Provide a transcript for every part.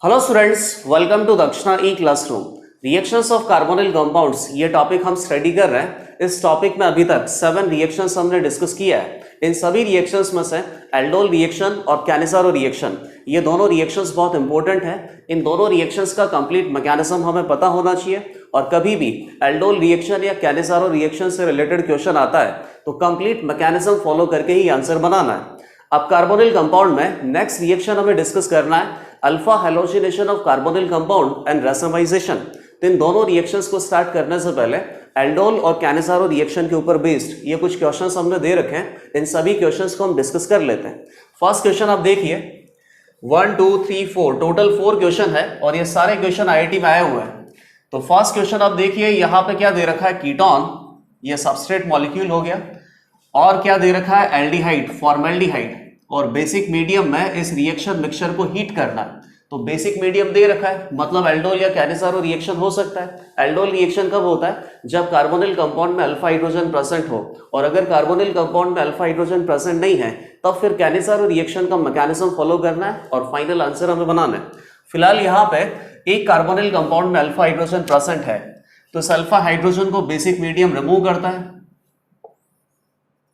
Hello students, welcome to Dakshina e classroom. Reactions of carbonyl compounds, ये topic हम study कर रहे हैं। इस टॉपिक में अभी तक 7 रिएक्शंस हमने डिस्कस किया है। इन सभी रिएक्शंस में से एल्डोल रिएक्शन और कैनिसारो रिएक्शन, ये दोनों रिएक्शंस बहुत इंपॉर्टेंट है। इन दोनों रिएक्शंस का कंप्लीट मैकेनिज्म हमें पता होना चाहिए, और कभी भी एल्डोल रिएक्शन या कैनिसारो रिएक्शन से रिलेटेड क्वेश्चन आता है तो कंप्लीट मैकेनिज्म फॉलो करके ही आंसर बनाना है। अब कार्बोनिल कंपाउंड में नेक्स्ट रिएक्शन हमें डिस्कस करना है alpha halogenation of carbonyl compound and racemization. तो इन दोनों रिएक्शंस को स्टार्ट करने से पहले एल्डोल और कैनिसारो रिएक्शन के ऊपर बेस्ड ये कुछ क्वेश्चंस हमने दे रखे हैं। इन सभी क्वेश्चंस को हम डिस्कस कर लेते हैं। फर्स्ट क्वेश्चन आप देखिए, 1 2 3 4 टोटल 4 क्वेश्चन है और ये सारे क्वेश्चन आईआईटी में आए हुए हैं। तो फर्स्ट क्वेश्चन आप देखिए, यहाँ पे क्या दे रखा है, कीटोन, ये सबस्ट्रेट मॉलिक्यूल हो गया, और क्या दे रखा है, एल्डिहाइड, फॉर्मेल्डिहाइड, और बेसिक मीडियम में इस रिएक्शन मिक्सचर को हीट करना है। तो बेसिक मीडियम दे रखा है, मतलब एल्डोल या कैनिसारो रिएक्शन हो सकता है। एल्डोल रिएक्शन कब होता है, जब कार्बोनिल कंपाउंड में अल्फा हाइड्रोजन प्रेजेंट हो, और अगर कार्बोनिल कंपाउंड में अल्फा हाइड्रोजन प्रेजेंट नहीं है तब फिर कैनिसारो रिएक्शन का मैकेनिज्म फॉलो करना है और फाइनल आंसर हमें बनाना है। फिलहाल यहाँ पे एक कार्बोनिल कंपाउंड में अल्फा हाइड्रोजन प्रेजेंट है, तो इस अल्फा हाइड्रोजन को बेसिक मीडियम रिमूव करता है,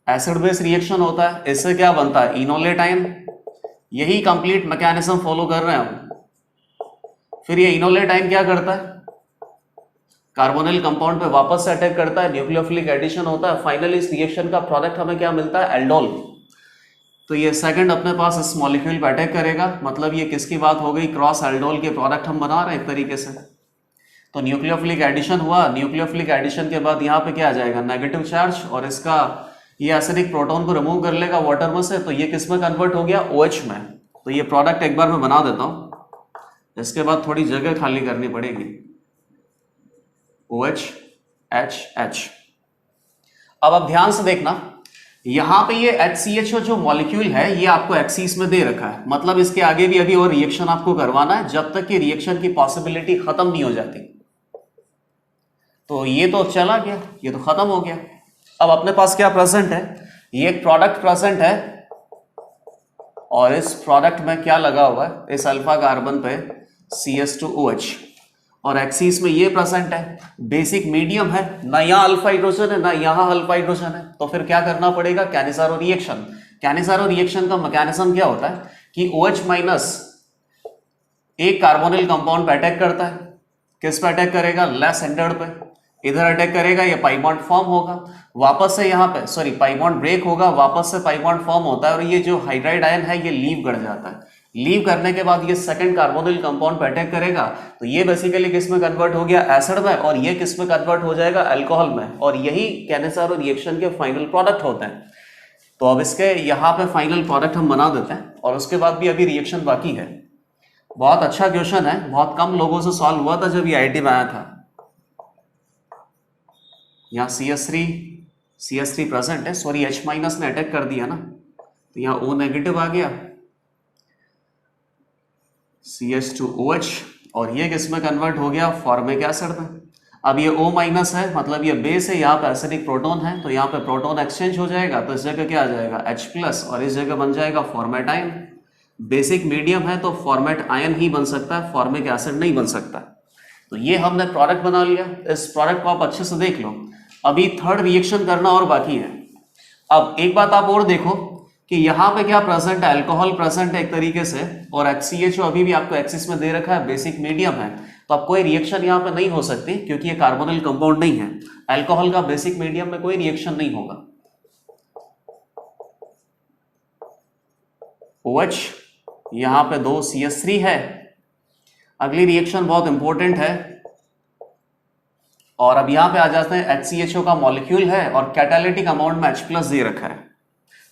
एसिड बेस रिएक्शन होता है, इससे क्या बनता है, इनोलेट आयन। यही कंप्लीट मैकेनिज्म फॉलो कर रहे हैं हम। फिर ये इनोलेट आयन क्या करता है, कार्बोनिल कंपाउंड पे वापस से अटैक करता है, न्यूक्लियोफिलिक एडिशन होता है, फाइनली इस रिएक्शन का प्रोडक्ट हमें क्या मिलता है, एल्डोल। तो ये सेकंड अपने पास इस मॉलिक्यूल पे अटैक करेगा, मतलब ये किसकी बात हो गई, क्रॉस एल्डोल के प्रोडक्ट हम बना रहे हैं एक तरीके से। तो न्यूक्लियोफिलिक एडिशन हुआ, न्यूक्लियोफिलिक एडिशन के बाद यहाँ पे क्या आ जाएगा, नेगेटिव चार्ज, और इसका ये एसिडिक प्रोटॉन को रिमूव कर लेगा वाटर में से, तो ये किस में कन्वर्ट हो गया, OH में। तो ये प्रोडक्ट एक बार मैं बना देता हूं, इसके बाद थोड़ी जगह खाली करनी पड़ेगी, OH HH। अब आप ध्यान से देखना, यहां पे ये HCHO जो मॉलिक्यूल है ये आपको एक्सिस में दे रखा है, मतलब इसके आगे भी अभी और रिएक्शन आपको करवाना है जब तक कि रिएक्शन की पॉसिबिलिटी खत्म नहीं हो जाती। तो ये तो चला गया, ये तो खत्म हो गया। अब अपने पास क्या प्रेजेंट है, ये एक प्रोडक्ट प्रेजेंट है, और इस प्रोडक्ट में क्या लगा हुआ है, इस अल्फा कार्बन पे CH2OH, और एक्सिस में ये प्रेजेंट है, बेसिक मीडियम है, ना यहाँ अल्फा हाइड्रोजन है ना यहाँ अल्फा हाइड्रोजन है। तो फिर क्या करना पड़ेगा, कैनिसारो रिएक्शन। कैनिसारो रिएक्शन का मैकेनिज्म क्या होता है कि OH माइनस एक कार्बोनिल कंपाउंड पे अटैक करता है, किस पे अटैक करेगा, लेस सेंटर्ड पे, इधर अटैक करेगा, ये पाई बॉन्ड फॉर्म होगा, वापस से यहाँ पे सॉरी पाई बॉन्ड ब्रेक होगा, वापस से पाई बॉन्ड फॉर्म होता है, और ये जो हाइड्राइड आयन है ये लीव कर जाता है। लीव करने के बाद ये सेकंड कार्बोनिल कंपाउंड पे अटैक करेगा, तो ये बेसिकली किस में कन्वर्ट हो गया, एसिड में, और ये किस में कन्वर्ट हो जाएगा, अल्कोहल में, और यही कैनिसारो रिएक्शन के फाइनल प्रोडक्ट होते हैं। तो अब इसके यहाँ पे फाइनल प्रोडक्ट हम बना देते हैं, और उसके बाद भी अभी रिएक्शन बाकी है। बहुत अच्छा क्वेश्चन है, बहुत कम लोगों से सॉल्व हुआ था जब ये आईआईटी में आया था। यहाँ CH3 प्रेजेंट है, सॉरी H माइनस ने अटैक कर दिया ना, तो यहाँ O नेगेटिव आ गया, CH2OH, और ये किस में कन्वर्ट हो गया, फॉर्मिक एसिड में। अब ये O माइनस है, मतलब ये बेस है, यहाँ पे एसिडिक प्रोटॉन है, तो यहाँ पे प्रोटॉन एक्सचेंज हो जाएगा, तो इस जगह क्या आ जाएगा, H प्लस, और इस जगह बन जाएगा फॉर्मेट आयन। बेसिक मीडियम है तो फॉर्मेट आयन ही बन सकता है, फॉर्मिक एसिड नहीं बन सकता। तो ये हमने प्रोडक्ट बना लिया, इस प्रोडक्ट को आप अच्छे से देख लो। अभी थर्ड रिएक्शन करना और बाकी है। अब एक बात आप और देखो कि यहाँ पे क्या प्रेजेंट है, अल्कोहल प्रेजेंट है एक तरीके से, और HCHO अभी भी आपको एक्सिस में दे रखा है, बेसिक मीडियम है, तो अब कोई रिएक्शन यहाँ पे नहीं हो सकती क्योंकि ये कार्बोनिल कंपाउंड नहीं है। अल्कोहल का बेसिक मीडियम में कोई रिएक्शन नहीं होगा। OH, यहाँ पे 2 CH3 है। अगली रिएक्शन बहुत इंपॉर्टेंट है, और अब यहां पे आ जाते हैं, HCHO का मॉलिक्यूल है और कैटालिटिक अमाउंट में H प्लस दे रखा है।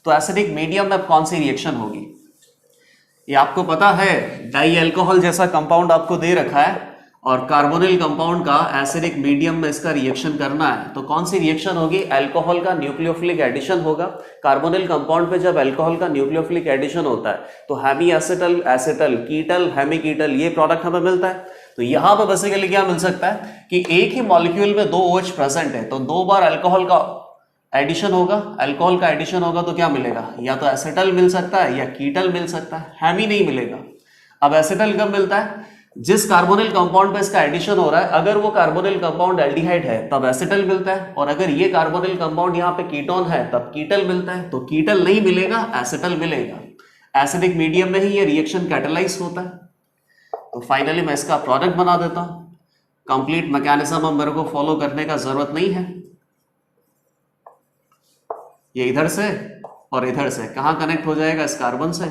तो एसिडिक मीडियम में कौन सी रिएक्शन होगी, ये आपको पता है, डाई अल्कोहल जैसा कंपाउंड आपको दे रखा है, और कार्बोनिल कंपाउंड का एसिडिक मीडियम में इसका रिएक्शन करना है। तो कौन सी रिएक्शन होगी, अल्कोहल का न्यूक्लियोफिलिक एडिशन होगा। कार्बोनिल कंपाउंड पे जब अल्कोहल का न्यूक्लियोफिलिक एडिशन होता है तो हेमी एसिटल, एसिटल, कीटल, हेमी कीटल, ये प्रोडक्ट हमें मिलता है। तो यहां पर बेसिकली क्या मिल सकता है कि एक ही मॉलिक्यूल में 2 OH प्रेजेंट है, तो 2 बार अल्कोहल का एडिशन होगा, अल्कोहल का एडिशन होगा, तो क्या मिलेगा, या तो एसिटल मिल सकता है या कीटल मिल सकता है, हेमी नहीं मिलेगा। अब एसिटल कब मिलता है? जिस कार्बोनिल कंपाउंड पे इसका एडिशन हो रहा है, अगर वो कार्बोनिल कंपाउंड एल्डिहाइड है तब एसिटल मिलता है, और अगर ये कार्बोनिल कंपाउंड यहाँ पे कीटोन है तब कीटल मिलता है। तो कीटल नहीं मिलेगा, एसिटल मिलेगा। एसिडिक मीडियम में ही ये रिएक्शन कैटलाइज होता है। तो फाइनली मैं इसका प्रोडक्ट बना देता हूं। कंप्लीट मैकेनिज्म अब मेरे को फॉलो करने का जरूरत नहीं है। ये इधर से और इधर से कहां कनेक्ट हो जाएगा? इस कार्बन से,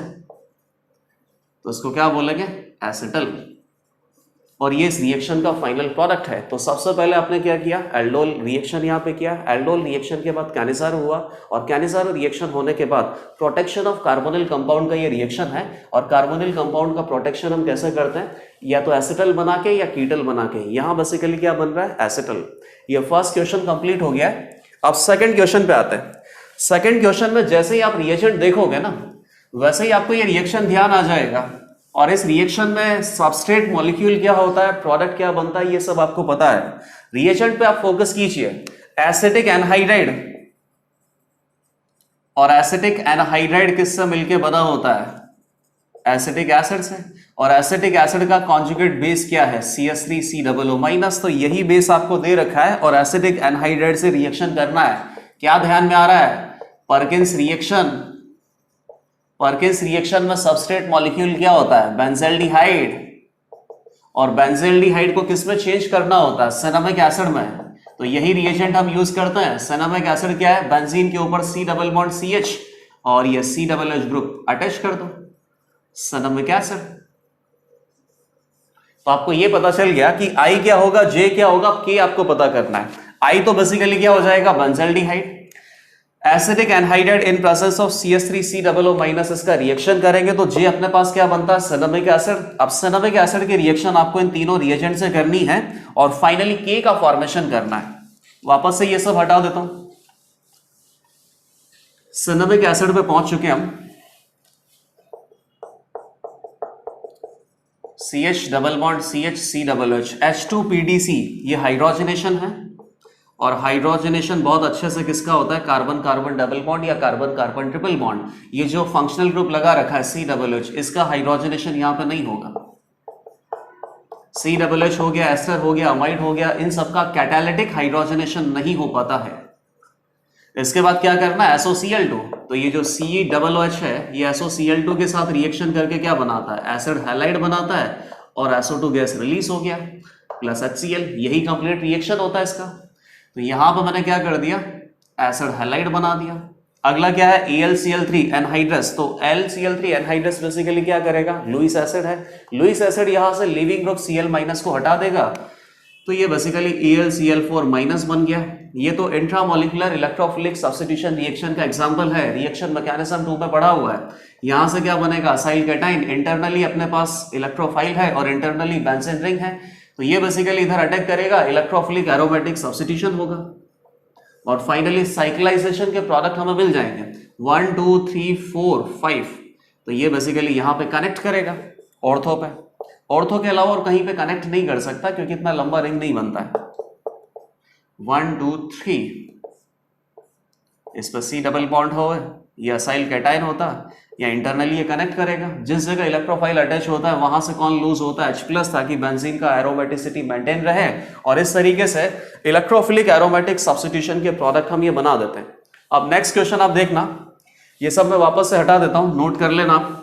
तो इसको क्या बोलेंगे? एसिटल। और ये इस रिएक्शन का फाइनल प्रोडक्ट है। तो सबसे पहले आपने क्या किया? एल्डोल रिएक्शन यहाँ पे किया। एल्डोल रिएक्शन के बाद कैनिज़ारो हुआ, और कैनिज़ारो रिएक्शन होने के बाद प्रोटेक्शन ऑफ कार्बोनिल कंपाउंड का ये रिएक्शन है। और कार्बोनिल कंपाउंड का प्रोटेक्शन हम कैसे करते हैं? या तो एसिटल बना के या कीटल बना के। यहाँ बेसिकली क्या बन रहा है? एसिटल। ये फर्स्ट क्वेश्चन कंप्लीट हो गया है। अब सेकेंड क्वेश्चन पे आते हैं। सेकेंड क्वेश्चन में जैसे ही आप रिएजेंट देखोगे ना, वैसे ही आपको ये रिएक्शन ध्यान आ जाएगा। और इस रिएक्शन में सबस्ट्रेट मॉलिक्यूल क्या होता है, प्रोडक्ट क्या बनता है, ये सब आपको पता है। रिएजेंट पे आप फोकस कीजिए। एसिटिक एनहाइड्राइड, और एसिटिक एनहाइड्राइड किससे मिलके बना होता है? एसिटिक एसिड से। और एसिटिक एसिड का कॉन्जुगेट बेस क्या है? CH3COO-। तो यही बेस आपको दे रखा है और एसिटिक एनहाइड्राइड से रिएक्शन करना है। क्या ध्यान में आ रहा है? Perkins reaction. पर्किंस रिएक्शन में सबस्ट्रेट मॉलिक्यूल क्या होता है? बेंजल्डिहाइड। और बेंजल्डिहाइड को किस में चेंज करना होता है? सिनेमिक एसिड में। तो यही रिएजेंट हम यूज करते हैं। सिनेमिक एसिड क्या है? बेंजीन के ऊपर C डबल बॉन्ड CH और ये COOH ग्रुप अटैच कर दो, सिनेमिक एसिड। तो आपको ये पता चल गया कि I क्या होगा, J क्या होगा, K आपको पता करना है। I तो बेसिकली क्या हो जाएगा? Benzaldehyde. Acidic anhydride in presence of CH3COO- इसका रिएक्शन करेंगे तो J अपने पास क्या बनता है? Cinnamic acid. अब सिनेमिक एसिड की रिएक्शन आपको इन तीनों रिएजेंट से करनी है और फाइनली K का फॉर्मेशन करना है। वापस से ये सब हटा देता हूं। सिनेमिक एसिड पे पहुंच चुके हम। CH double bond CH COOH H2PDC, ये हाइड्रोजनेशन है। और हाइड्रोजनेशन बहुत अच्छे से किसका होता है? कार्बन कार्बन डबल बॉन्ड या कार्बन कार्बन ट्रिपल बॉन्ड। ये जो फंक्शनल ग्रुप लगा रखा है COOH, इसका हाइड्रोजनेशन यहां पे नहीं होगा। COOH हो गया, एस्टर हो गया, अमाइड हो गया, इन सबका कैटालिटिक हाइड्रोजनेशन नहीं हो पाता है। इसके बाद क्या करना है? SOCl2। तो ये जो COOH है, ये SOCl2 के साथ रिएक्शन करके क्या बनाता है? एसिड हैलाइड बनाता है और SO2 गैस रिलीज हो गया प्लस HCl। यही कंप्लीट रिएक्शन होता है इसका। तो यहां पर मैंने क्या कर दिया? एसिड हैलाइड बना दिया। अगला क्या है? AlCl3 anhydrous. तो AlCl3 एनहाइड्रस बेसिकली क्या करेगा? लुईस एसिड है। लुईस एसिड यहां से लिविंग ग्रुप Cl- को हटा देगा, तो ये बेसिकली AlCl4- बन गया। ये तो इंट्रामोलिकुलर इलेक्ट्रोफिलिक सब्स्टिट्यूशन रिएक्शन का एग्जांपल है। रिएक्शन मैकेनिज्म 2 में पढ़ा हुआ है। यहां से क्या बनेगा? Acyl cation. इंटरनली अपने पास इलेक्ट्रोफाइल है और इंटरनली बेंजीन रिंग है। तो ये बेसिकली इधर अटैक करेगा, इलेक्ट्रोफिलिक एरोमेटिक सब्स्टिट्यूशन होगा और फाइनली साइक्लाइजेशन के प्रोडक्ट हमें मिल जाएंगे 1 2 3 4 5। तो ये बेसिकली यहां पे कनेक्ट करेगा ऑर्थो पे। ऑर्थो के अलावा और कहीं पे कनेक्ट नहीं कर सकता क्योंकि इतना लंबा रिंग नहीं बनता है। 1 2 3, इस पर C डबल बॉन्ड हो, ये असाइल कैटाइन होता या इंटरनली ये कनेक्ट करेगा। जिस जगह इलेक्ट्रोफाइल अटैच होता है वहां से कौन लूज होता है? H+, ताकि बेंजीन का एरोमेटिसिटी मेंटेन रहे। और इस तरीके से इलेक्ट्रोफिलिक एरोमेटिक सब्स्टिट्यूशन के प्रोडक्ट हम ये बना देते हैं। अब नेक्स्ट क्वेश्चन आप देखना, ये सब मैं वापस से हटा देता हूं, नोट कर लेना आप।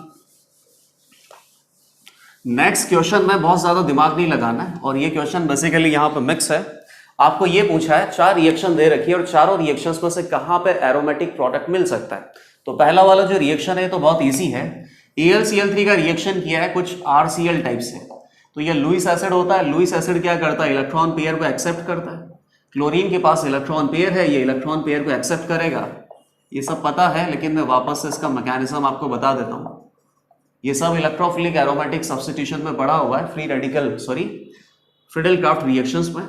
नेक्स्ट क्वेश्चन में बहुत ज्यादा दिमाग नहीं लगाना है और ये क्वेश्चन बेसिकली यहाँ पे मिक्स है। आपको ये पूछा है 4 रिएक्शन दे रखी है और चारों रिएक्शंस में से कहां पे एरोमेटिक प्रोडक्ट मिल सकता है। तो पहला वाला जो रिएक्शन है तो बहुत इजी है। AlCl3 का रिएक्शन किया है कुछ RCl टाइप से, तो ये लुईस एसिड होता है। लुईस एसिड क्या करता है? इलेक्ट्रॉन पेयर को एक्सेप्ट करता है। क्लोरीन के पास इलेक्ट्रॉन पेयर है, ये इलेक्ट्रॉन पेयर को एक्सेप्ट करेगा। ये सब पता है लेकिन मैं वापस से इसका मैकेनिज्म आपको बता देता हूं। ये सब इलेक्ट्रोफिलिक एरोमेटिक सब्स्टिट्यूशन में पढ़ा हुआ है, फ्रीडेल-क्राफ्ट रिएक्शंस में।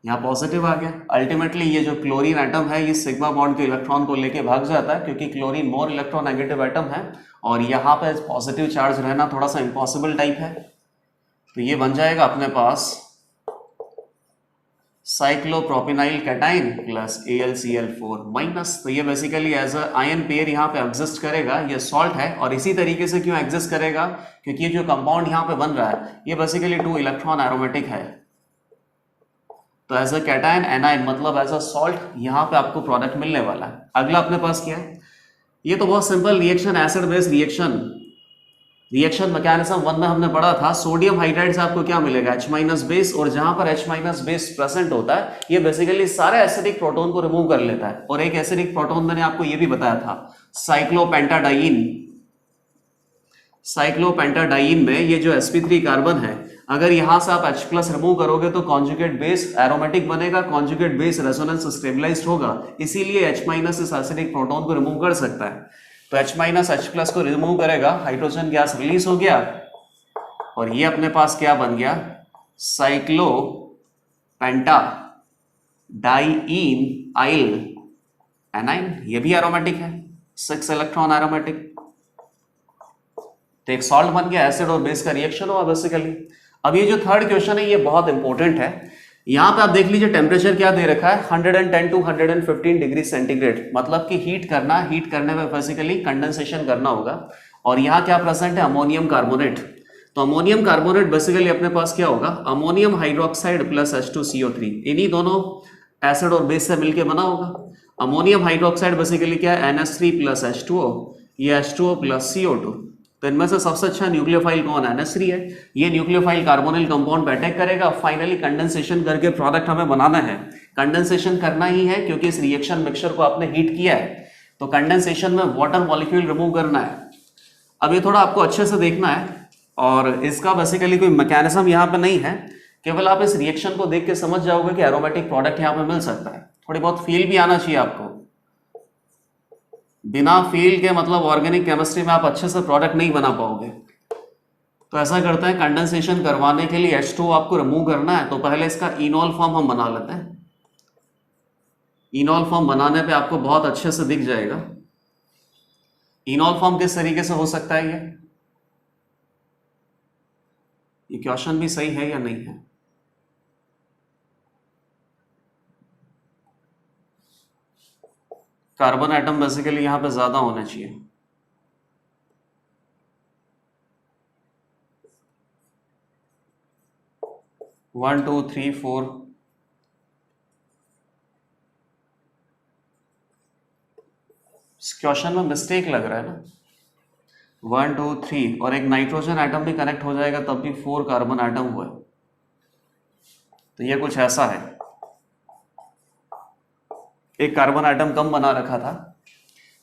यहाँ पॉजिटिव आ गया। अल्टीमेटली ये जो क्लोरीन एटम है ये सिग्मा बॉन्ड के इलेक्ट्रॉन को लेके भाग जाता है क्योंकि क्लोरीन मोर इलेक्ट्रोनेगेटिव एटम है और यहाँ पे पॉजिटिव चार्ज रहना थोड़ा सा इम्पॉसिबल टाइप है। तो ये बन जाएगा अपने पास cyclopropenyl cation plus AlCl4 minus. तो ये basically as a ion pair यहाँ पे एग्जिस्ट करेगा, ये सॉल्ट है। और इसी तरीके से क्यों एग्जिस्ट करेगा, क्योंकि ये जो कंपाउंड यहाँ पे बन रहा है ये बेसिकली 2 इलेक्ट्रॉन एरोमेटिक है। तो एज अ कैटाइन एनाइन मतलब एज अ सॉल्ट यहाँ पे आपको प्रोडक्ट मिलने वाला है। अगला अपने पास क्या है, ये तो बहुत simple reaction, acid base reaction. Reaction mechanism 1 में हमने पढ़ा था, सोडियम हाइड्राइड से आपको क्या मिलेगा, H- बेस। और जहां पर H- बेस प्रेजेंट होता है ये बेसिकली सारे एसिडिक प्रोटॉन को रिमूव कर लेता है। और एक एसिडिक प्रोटॉन मैंने आपको ये भी बताया था, साइक्लोपेंटाडाइन। साइक्लोपेंटाडाइन में ये जो sp3 कार्बन है, अगर यहां से आप H+ रिमूव करोगे तो कॉन्जुगेट बेस एरोमेटिक बनेगा, कॉन्जुगेट बेस रेजोनेंस स्टेबलाइज्ड होगा, इसीलिए H- इस एसिडिक प्रोटॉन को रिमूव कर सकता है। तो H- को रिमूव करेगा, हाइड्रोजन गैस रिलीज हो गया और ये अपने पास क्या बन गया, साइक्लोपेंटा डाइईन एनाइन। ये भी एरोमेटिक है, 6 इलेक्ट्रॉन एरोमेटिक। तो एक सॉल्ट बन गया, एसिड और बेस का रिएक्शन हुआ बेसिकली। अब ये जो थर्ड क्वेश्चन है ये बहुत इंपॉर्टेंट है। यहां पे आप देख लीजिए टेम्परेचर क्या दे रखा है, 110 टू 115 डिग्री सेंटीग्रेड, मतलब कि हीट करना, हीट करने में बेसिकली कंडेंसेशन करना होगा। और यहाँ क्या प्रेजेंट है, अमोनियम कार्बोनेट। तो अमोनियम कार्बोनेट बेसिकली अपने पास क्या होगा, अमोनियम हाइड्रोक्साइड प्लस H2CO3, इन्हीं दोनों एसिड और बेस से मिलकर बना होगा। अमोनियम हाइड्रोक्साइड बेसिकली क्या है, NH3 प्लस H2O, ये H2O प्लस CO2। तो इनमें से सबसे अच्छा न्यूक्लियोफाइल कौन है, NH3 है। ये न्यूक्लियोफाइल कार्बोनिल कंपाउंड पे अटैक करेगा, फाइनली कंडेंसेशन करके प्रोडक्ट हमें बनाना है। कंडेंसेशन करना ही है क्योंकि इस रिएक्शन मिक्सचर को आपने हीट किया है, तो कंडेंसेशन में वाटर मॉलिक्यूल रिमूव करना है। अब ये थोड़ा आपको अच्छे से देखना है, और इसका बेसिकली कोई मैकेनिज्म यहाँ पे नहीं है, केवल आप इस रिएक्शन को देख के समझ जाओगे कि एरोमेटिक प्रोडक्ट यहाँ पे मिल सकता है। थोड़ी बहुत फील भी आना चाहिए आपको, बिना फील के मतलब ऑर्गेनिक केमिस्ट्री में आप अच्छे से प्रोडक्ट नहीं बना पाओगे। तो ऐसा करते हैं, कंडेंसेशन करवाने के लिए H2 आपको रिमूव करना है, तो पहले इसका इनॉल फॉर्म हम बना लेते हैं। इनॉल फॉर्म बनाने पे आपको बहुत अच्छे से दिख जाएगा। इनॉल फॉर्म किस तरीके से हो सकता है, ये क्वेश्चन भी सही है या नहीं है। कार्बन एटम बेसिकली यहां पे ज्यादा होना चाहिए। One two three four, question में मिस्टेक लग रहा है ना। 1 2 3 और एक नाइट्रोजन एटम भी कनेक्ट हो जाएगा तब भी 4 कार्बन एटम हुआ। तो ये कुछ ऐसा है, एक कार्बन एटम कम बना रखा था,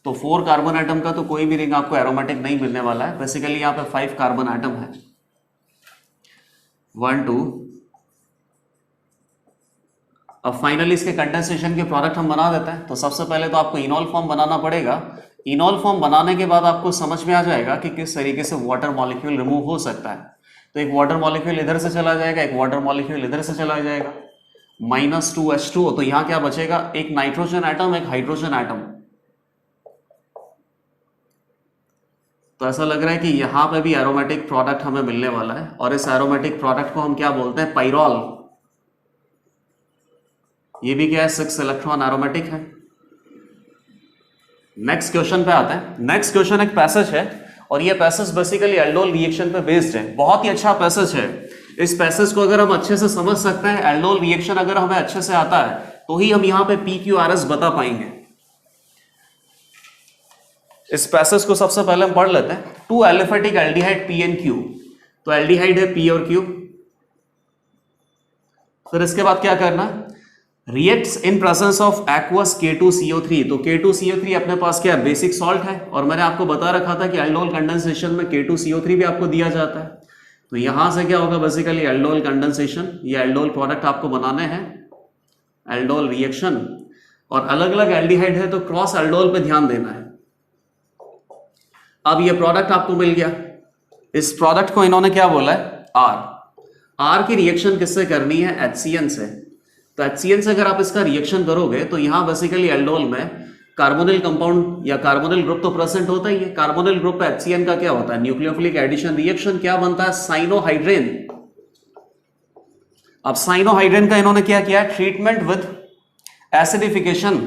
तो 4 कार्बन एटम का तो कोई भी रिंग आपको एरोमेटिक नहीं मिलने वाला है। बेसिकली यहाँ पे 5 कार्बन एटम है, 1 2। अब फाइनली इसके कंडेंसेशन के प्रोडक्ट हम बना देते हैं। तो सबसे पहले तो आपको इनॉल फॉर्म बनाना पड़ेगा। इनॉल फॉर्म बनाने के बाद आपको समझ में आ जाएगा कि किस तरीके से वाटर मॉलिक्यूल रिमूव हो सकता है। तो एक वाटर मॉलिक्यूल इधर से चला जाएगा, एक वाटर मॉलिक्यूल इधर से चला जाएगा, -2H2O। तो यहां क्या बचेगा, एक नाइट्रोजन एटम, एक हाइड्रोजन एटम। तो ऐसा लग रहा है कि यहां पे भी एरोमेटिक प्रोडक्ट हमें मिलने वाला है, और इस एरोमेटिक प्रोडक्ट को हम क्या बोलते हैं, पाइरोल। ये भी क्या है, 6 इलेक्ट्रॉन एरोमेटिक है। नेक्स्ट क्वेश्चन पे आते हैं। नेक्स्ट क्वेश्चन एक पैसेज है, और ये पैसेज बेसिकली एल्डोल रिएक्शन पे बेस्ड है। बहुत ही अच्छा पैसेज है। इस पैसेज को अगर हम अच्छे से समझ सकते हैं, एल्डोल रिएक्शन अगर हमें अच्छे से आता है, तो ही हम यहां पे PQRS बता पाएंगे। इस पैसेज को सबसे पहले हम पढ़ लेते हैं। 2 aliphatic aldehyde P and Q। तो एल्डिहाइड है P और Q। फिर इसके बाद क्या करना, reacts in presence of aqueous K2CO3। तो K2CO3 अपने पास क्या है, बेसिक सॉल्ट है, और मैंने आपको बता रखा था कि एल्डोल कंडेंसेशन में K2CO3 भी आपको दिया जाता है। तो यहां से क्या होगा, बेसिकली एल्डोल कंडेंसेशन, ये एल्डोल प्रोडक्ट आपको बनाने हैं, एल्डोल रिएक्शन। और अलग अलग एल्डिहाइड है तो क्रॉस एल्डोल पे ध्यान देना है। अब ये प्रोडक्ट आपको मिल गया। इस प्रोडक्ट को इन्होंने क्या बोला है, R की रिएक्शन किससे करनी है, HCN से। तो HCN से अगर आप इसका रिएक्शन करोगे तो यहां बेसिकली एल्डोल में कार्बोनिल कंपाउंड या कार्बोनिल ग्रुप तो प्रेजेंट होता ही है। कार्बोनिल ग्रुप पे HCN का क्या होता है, न्यूक्लियोफिलिक एडिशन रिएक्शन, क्या बनता है, साइनोहाइड्रेन। अब साइनोहाइड्रिन का इन्होंने क्या किया है, ट्रीटमेंट विद एसिडिफिकेशन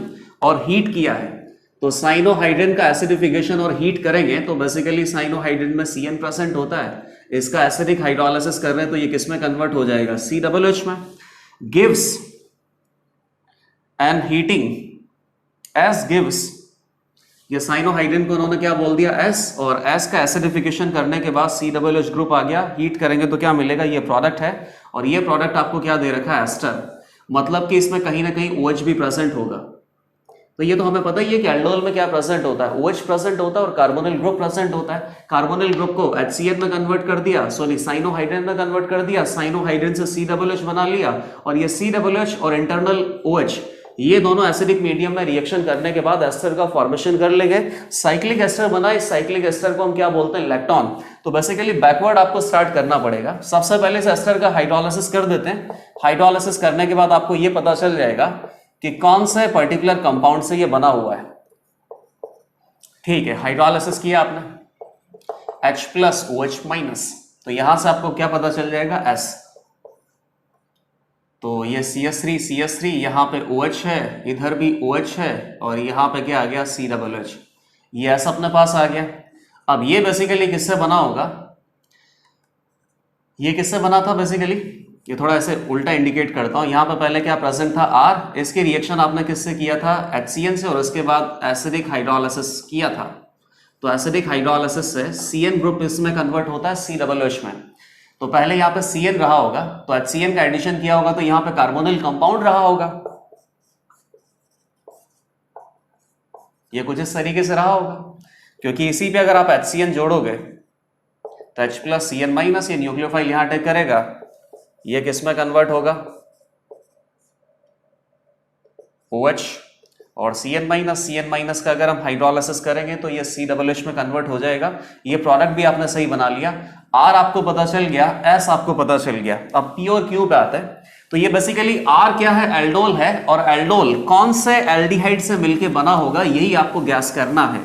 और हीट किया है। तो साइनोहाइड्रिन का एसिडिफिकेशन और हीट करेंगे तो बेसिकली साइनोहाइड्रिन में CN प्रेजेंट होता है, इसका एसिडिक हाइड्रोलाइसिस कर रहे हैं तो ये किस में कन्वर्ट हो जाएगा, COOH में। Gives and heating S gives, ये साइनोहाइड्रिन को उन्होंने क्या बोल दिया, S, और S का एसिडिफिकेशन करने के बाद COOH ग्रुप आ गया, हीट करेंगे तो क्या मिलेगा, ये प्रोडक्ट है। और ये प्रोडक्ट आपको क्या दे रखा है, एस्टर, मतलब कि इसमें कहीं ना कहीं OH भी प्रेजेंट होगा। तो ये तो हमें पता ही है कि एल्डोल में क्या प्रेजेंट होता है, OH प्रेजेंट होता है और कार्बोनिल ग्रुप प्रेजेंट होता है। कार्बोनिल ग्रुप को HCN में कन्वर्ट कर दिया, सॉरी साइनोहाइड्रिन में कन्वर्ट कर दिया, साइनोहाइड्रिन से COOH बना लिया, और ये COOH और इंटरनल OH ये दोनों एसिडिक मीडियम में रिएक्शन करने के बाद एस्टर का फॉर्मेशन कर लेंगे, साइक्लिक एस्टर बना। इस साइक्लिक एस्टर को हम क्या बोलते हैं, लैक्टोन। तो बेसिकली बैकवर्ड आपको स्टार्ट करना पड़ेगा, सबसे पहले इस एस्टर का हाइड्रोलाइसिस कर देते हैं। हाइड्रोलाइसिस करने के बाद आपको ये पता चल जाएगा कि कौन से पर्टिकुलर कंपाउंड से ये बना हुआ है। ठीक है, हाइड्रोलाइसिस किया आपने, H+OH-, तो यहां से आपको क्या पता चल जाएगा, S। तो ये CH3 यहां पे OH है, इधर भी OH है, और यहां पे क्या आ गया, COOH। ये S अपने पास आ गया। अब ये बेसिकली किससे बना होगा, ये किससे बना था बेसिकली, ये थोड़ा ऐसे उल्टा इंडिकेट करता हूं। यहां पे पहले क्या प्रेजेंट था, R, इसकी रिएक्शन आपने किससे किया था, HCN से, और उसके बाद एसिडिक हाइड्रोलाइसिस किया था। तो एसिडिक हाइड्रोलाइसिस से CN ग्रुप इसमें कन्वर्ट होता है COOH में। तो पहले यहाँ पे CN रहा होगा, तो HCN का एडिशन किया होगा, तो यहाँ पे कार्बोनिल कंपाउंड रहा होगा, ये कुछ इस तरीके से रहा होगा, क्योंकि इसी पे अगर आप HCN जोड़ोगे तो H+CN-, ये न्यूक्लियोफाइल यहां अटैक करेगा, ये किस में कन्वर्ट होगा, OH, और CN- का अगर हम हाइड्रोलाइसिस करेंगे तो ये COOH में कन्वर्ट हो जाएगा। ये प्रोडक्ट भी आपने सही बना लिया, R आपको पता चल गया, S आपको पता चल गया। अब P और Q पे आते हैं, तो ये बेसिकली R क्या है, एल्डोल है, और एल्डोल कौन से एल्डिहाइड से मिलके बना होगा, यही आपको गैस करना है।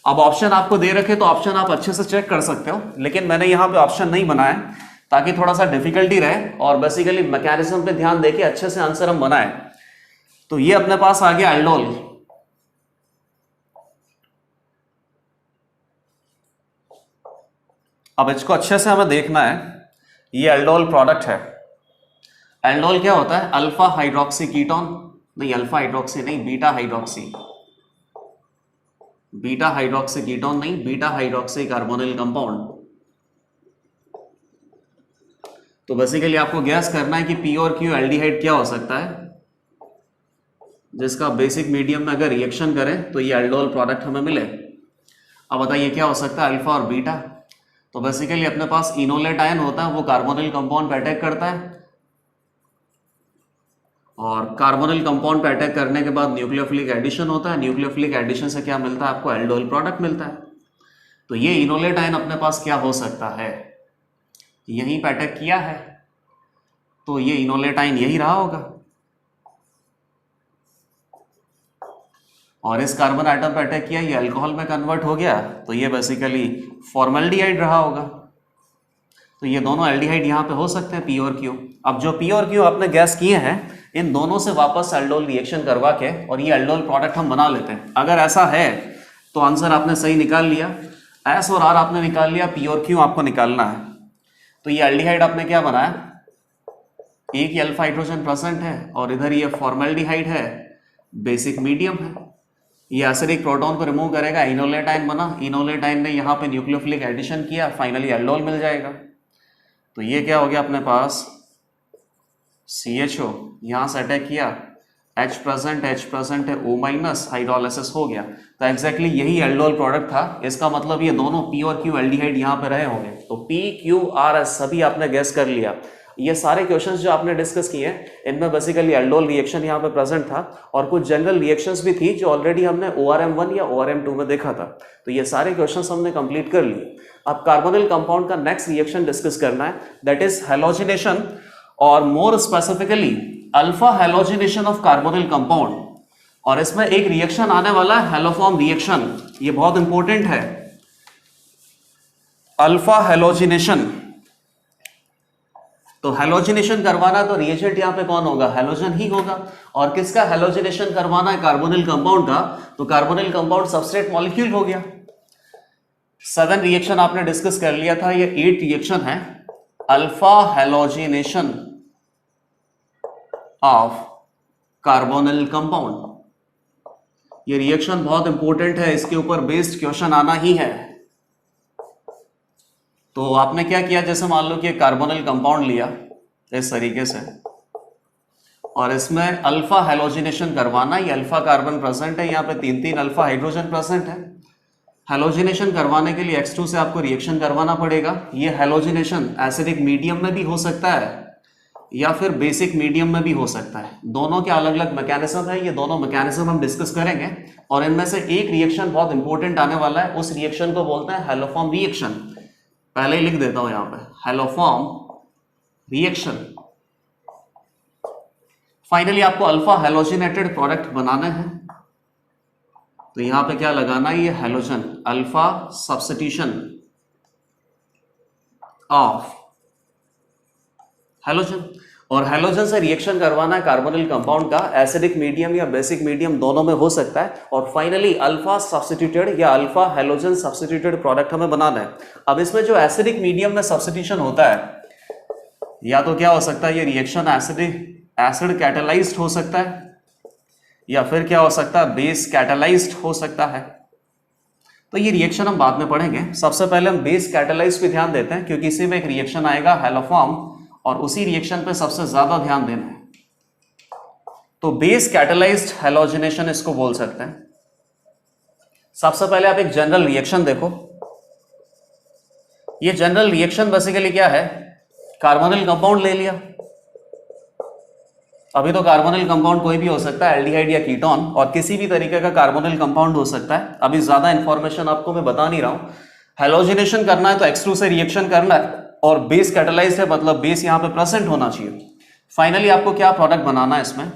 अब ऑप्शन आपको दे रखे तो ऑप्शन आप अच्छे से चेक कर सकते हो, लेकिन मैंने यहाँ पे ऑप्शन नहीं बनाया ताकि थोड़ा सा डिफिकल्टी रहे और बेसिकली मैकेनिज्म पे ध्यान देके अच्छे से आंसर हम बनाए। तो ये अपने पास आ गया एल्डोल। अब इसको अच्छे से हमें देखना है, ये एल्डोल प्रोडक्ट है। एल्डोल क्या होता है, अल्फा हाइड्रोक्सी कीटोन, नहीं अल्फा हाइड्रोक्सी नहीं, beta hydroxy, beta hydroxy ketone नहीं, बीटा हाइड्रोक्सी कार्बोनिल कंपाउंड। तो बेसिकली आपको गैस करना है कि P और Q एल्डिहाइड क्या हो सकता है, जिसका बेसिक मीडियम में अगर रिएक्शन करें तो ये एल्डोल प्रोडक्ट हमें मिले। अब बताइए क्या हो सकता है, अल्फा और बीटा। तो बेसिकली अपने पास इनोलेट आयन होता है, वो कार्बोनिल कंपाउंड पे अटैक करता है, और कार्बोनिल कंपाउंड पे अटैक करने के बाद न्यूक्लियोफिलिक एडिशन होता है, न्यूक्लियोफिलिक एडिशन से क्या मिलता है आपको, एल्डोल प्रोडक्ट मिलता है। तो ये इनोलेट आयन अपने पास क्या हो सकता है, यहीं पे अटैक किया है, तो ये इनोलेट आयन यही रहा होगा, और इस कार्बन आइटम पे अटैक किया, ये अल्कोहल में कन्वर्ट हो गया, तो ये बेसिकली फॉर्मल्डिहाइड रहा होगा। तो ये दोनों एल्डिहाइड यहाँ पे हो सकते हैं, P और Q। अब जो P और Q आपने गैस किए हैं, इन दोनों से वापस एल्डोल रिएक्शन करवा के और ये एल्डोल प्रोडक्ट हम बना लेते हैं। अगर ऐसा है तो आंसर आपने सही निकाल लिया, S और R आपने निकाल लिया, P और Q आपको निकालना है। तो ये एल्डिहाइड आपने क्या बनाया, एक ही अल्फा हाइड्रोजन प्रेजेंट है, और इधर ये फॉर्मल्डिहाइड है, बेसिक मीडियम है, ये एसिडिक प्रोटॉन को रिमूव करेगा, इनोलेट आयन बना, इनोलेट आयन ने यहाँ पे न्यूक्लियोफिलिक एडिशन किया, फाइनली एल्डोल मिल जाएगा। तो ये क्या हो गया अपने पास, CHO, यहाँ से अटैक किया, H प्रेजेंट है, O- हाइड्रोलाइसिस हो गया। तो एग्जैक्टली यही एल्डोल प्रोडक्ट था। इसका मतलब ये दोनों P और Q एल्डिहाइड यहाँ पे रहे होंगे। तो P, Q, R, S सभी आपने गैस कर लिया। ये सारे क्वेश्चंस जो आपने डिस्कस किए हैं, इनमें बेसिकली एल्डोल रिएक्शन यहाँ पे प्रेजेंट था, और कुछ जनरल रिएक्शंस भी थी जो ऑलरेडी हमने ORM1 या ORM2 में देखा था। तो ये सारे क्वेश्चंस हमने कंप्लीट कर लिए। अब कार्बोनिल कंपाउंड का नेक्स्ट रिएक्शन डिस्कस करना है, दैट इज हैलोजिनेशन, और more specifically alpha halogenation of carbonyl compound. और इसमें एक रिएक्शन आने वाला है, हैलोफॉर्म रिएक्शन, ये बहुत इंपॉर्टेंट है। अल्फा हैलोजिनेशन, तो हैलोजिनेशन करवाना तो रिएजेंट यहाँ पे कौन होगा, हैलोजन ही होगा। और किसका हैलोजिनेशन करवाना है, कार्बोनिल कंपाउंड का, तो कार्बोनिल कंपाउंड सबस्ट्रेट मॉलिक्यूल हो गया। 7 रिएक्शन आपने डिस्कस कर लिया था, ये 8 रिएक्शन है alpha halogenation of carbonyl compound. ये रिएक्शन बहुत इंपॉर्टेंट है, इसके ऊपर बेस्ड क्वेश्चन आना ही है। तो आपने क्या किया, जैसे मान लो कि कार्बोनिल कंपाउंड लिया इस तरीके से और इसमें अल्फा हैलोजिनेशन करवाना, ये अल्फा कार्बन प्रेजेंट है, यहाँ पे 3 अल्फा हाइड्रोजन प्रेजेंट है। हैलोजिनेशन करवाने के लिए X2 से आपको रिएक्शन करवाना पड़ेगा। ये हैलोजिनेशन एसिडिक मीडियम में भी हो सकता है या फिर बेसिक मीडियम में भी हो सकता है। दोनों के अलग अलग मैकेनिज्म है, ये दोनों मैकेनिज्म हम डिस्कस करेंगे। और इनमें से एक रिएक्शन बहुत इंपॉर्टेंट आने वाला है, उस रिएक्शन को बोलते हैं हैलोफॉर्म रिएक्शन। पहले ही लिख देता हूं यहां पे, हैलोफॉर्म रिएक्शन। फाइनली आपको अल्फा हैलोजिनेटेड प्रोडक्ट बनाने हैं, तो यहां पे क्या लगाना है, ये halogen, alpha substitution of halogen. और हैलोजन से रिएक्शन करवाना है कार्बोनिल कंपाउंड का, एसिडिक मीडियम या बेसिक मीडियम दोनों में हो सकता है। और फाइनली अल्फा सब्स्टिट्यूटेड या अल्फा हैलोजन सब्स्टिट्यूटेड प्रोडक्ट हमें बनाना है। अब इसमें जो एसिडिक मीडियम में सब्स्टिट्यूशन होता है, या तो क्या हो सकता है, ये रिएक्शन एसिड कैटालाइज्ड हो सकता है, या फिर क्या हो सकता है, बेस कैटालाइज्ड हो सकता है। तो ये रिएक्शन हम बाद में पढ़ेंगे। सबसे पहले हम बेस कैटालाइज्ड पे ध्यान देते हैं, क्योंकि इसी में एक रिएक्शन आएगा हैलोफॉर्म, और उसी रिएक्शन पे सबसे ज्यादा ध्यान देना है। तो बेस कैटालाइज्ड हैलोजिनेशन इसको बोल सकते हैं। सबसे पहले आप एक जनरल रिएक्शन देखो। ये जनरल रिएक्शन बेसिकली क्या है, कार्बोनिल कंपाउंड ले लिया। अभी तो कार्बोनिल कंपाउंड कोई भी हो सकता है, एल्डिहाइड या कीटोन, और किसी भी तरीके का कार्बोनिल कंपाउंड हो सकता है। अभी ज्यादा इंफॉर्मेशन आपको मैं बता नहीं रहा हूं। हैलोजिनेशन करना है तो X2 से रिएक्शन करना है, और बेस कैटालाइज्ड है, मतलब बेस यहां पे प्रेजेंट होना चाहिए। फाइनली आपको क्या प्रोडक्ट बनाना है इसमें,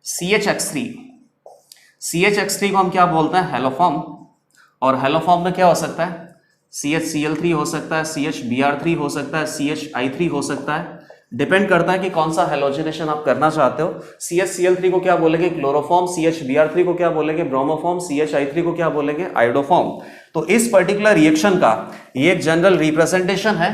CHX3। CHX3 को हम क्या बोलते हैं, हैलोफॉर्म। और हैलोफॉर्म में क्या हो सकता है, CHCl3 हो सकता है, CHBr3 हो सकता है, CHI3 हो सकता है। डिपेंड करता है कि कौन सा हैलोजिनेशन आप करना चाहते हो। CHCl3 को क्या बोलेंगे, क्लोरोफॉर्म। CHBr3 को क्या बोलेंगे, ब्रोमोफॉर्म। CHI3 को क्या बोलेंगे, आयोडोफॉर्म। तो इस पर्टिकुलर रिएक्शन का ये एक जनरल रिप्रेजेंटेशन है,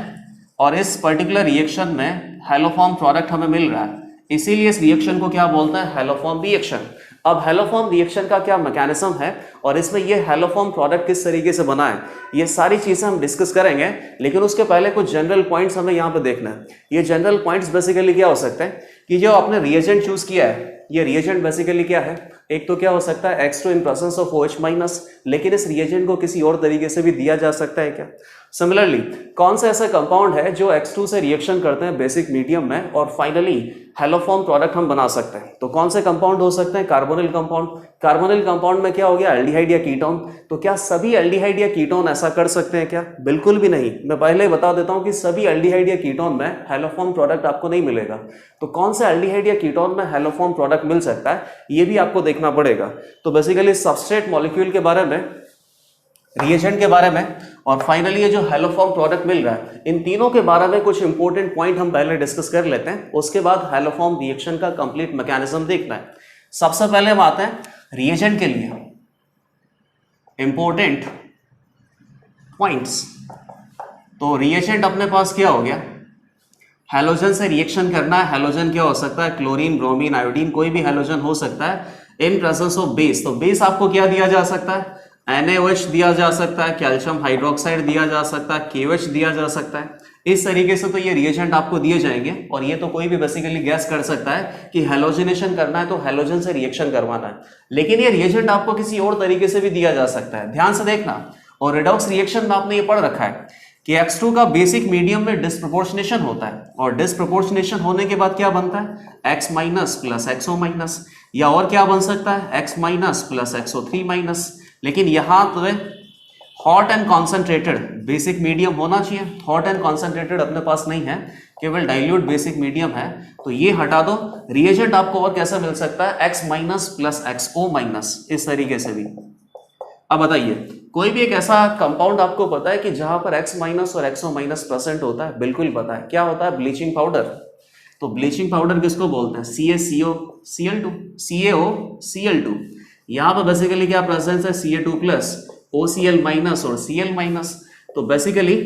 और इस पर्टिकुलर रिएक्शन में हैलोफॉर्म प्रोडक्ट हमें मिल रहा है, इसीलिए इस रिएक्शन को क्या बोलते हैं, हैलोफॉर्म रिएक्शन। अब हैलोफॉर्म रिएक्शन का क्या मैकेनिज्म है, और इसमें ये हैलोफॉर्म प्रोडक्ट किस तरीके से बना है, ये सारी चीजें हम डिस्कस करेंगे। लेकिन उसके पहले कुछ जनरल पॉइंट्स हमें यहाँ पे देखना है। ये जनरल पॉइंट्स बेसिकली क्या हो सकते हैं कि जो आपने रिएजेंट चूज किया है, ये रिएजेंट बेसिकली क्या है, एक तो क्या हो सकता है X2 in presence of OH-, लेकिन इस रिएजेंट को किसी और तरीके से भी दिया जा सकता है क्या। सिमिलरली कौन सा ऐसा कंपाउंड है जो X2 से रिएक्शन करते हैं बेसिक मीडियम में, और फाइनली हैलोफॉर्म प्रोडक्ट हम बना सकते हैं। तो कौन से कंपाउंड हो सकते हैं, कार्बोनिल कंपाउंड। कार्बोनिल कंपाउंड में क्या हो गया, एल्डिहाइड या कीटोन। तो क्या सभी एल्डिहाइड या कीटोन ऐसा कर सकते हैं क्या, बिल्कुल भी नहीं। मैं पहले ही बता देता हूं कि सभी एल्डिहाइड या कीटोन में हैलोफॉर्म प्रोडक्ट आपको नहीं मिलेगा। तो कौन से एल्डिहाइड या कीटोन में हैलोफॉर्म प्रोडक्ट मिल सकता है, ये भी आपको देखना पड़ेगा। तो बेसिकली सबस्ट्रेट मॉलिक्यूल के बारे में, रिएजेंट के बारे में, और फाइनली ये जो हैलोफॉर्म प्रोडक्ट मिल रहा है, इन तीनों के बारे में कुछ इंपॉर्टेंट पॉइंट हम पहले डिस्कस कर लेते हैं। उसके बाद हैलोफॉर्म रिएक्शन का कंप्लीट मैकेनिज्म देखना है। सबसे पहले हम आते हैं रिएजेंट के लिए इंपॉर्टेंट पॉइंट्स। तो रिएजेंट अपने पास क्या हो गया, हैलोजन से रिएक्शन करना है। हैलोजन क्या हो सकता है, क्लोरीन, ब्रोमीन, आयोडीन, कोई भी हैलोजन हो सकता है इन प्रेजेंस ऑफ बेस। तो बेस आपको क्या दिया जा सकता है, NaOH दिया जा सकता है, कैल्शियम हाइड्रोक्साइड दिया जा सकता है, KOH दिया जा सकता है। इस तरीके से तो ये रिएजेंट आपको दिए जाएंगे, और ये तो कोई भी बेसिकली गैस कर सकता है कि हैलोजिनेशन करना है तो हैलोजन से रिएक्शन करवाना है। लेकिन ये रिएजेंट आपको किसी और तरीके से भी दिया जा सकता है, ध्यान से देखना। और रिडॉक्स रिएक्शन में आपने ये पढ़ रखा है कि X2 का बेसिक मीडियम में डिस्प्रोपोर्शनेशन होता है, और डिस्प्रोपोर्शनेशन होने के बाद क्या बनता है, X माइनस प्लस XO-, या और क्या बन सकता है, X माइनस प्लस XO3-। लेकिन यहां तो hot and concentrated basic medium होना चाहिए। हॉट एंड कॉन्सेंट्रेटेड अपने पास नहीं है, केवल डाइल्यूट बेसिक मीडियम है, तो ये हटा दो। रिएजेंट आपको और कैसे मिल सकता है, X माइनस प्लस XO-, इस तरीके से भी। अब बताइए कोई भी एक ऐसा कंपाउंड आपको पता है कि जहां पर X माइनस और XO माइनस प्रेजेंट होता है? बिल्कुल पता है, क्या होता है? Bleaching powder. तो ब्लीचिंग पाउडर किसको बोलते हैं? CaCO CaO Cl2। यहाँ पर बेसिकली क्या प्रेजेंस है? Ca2 प्लस OCl माइनस और Cl माइनस। तो बेसिकली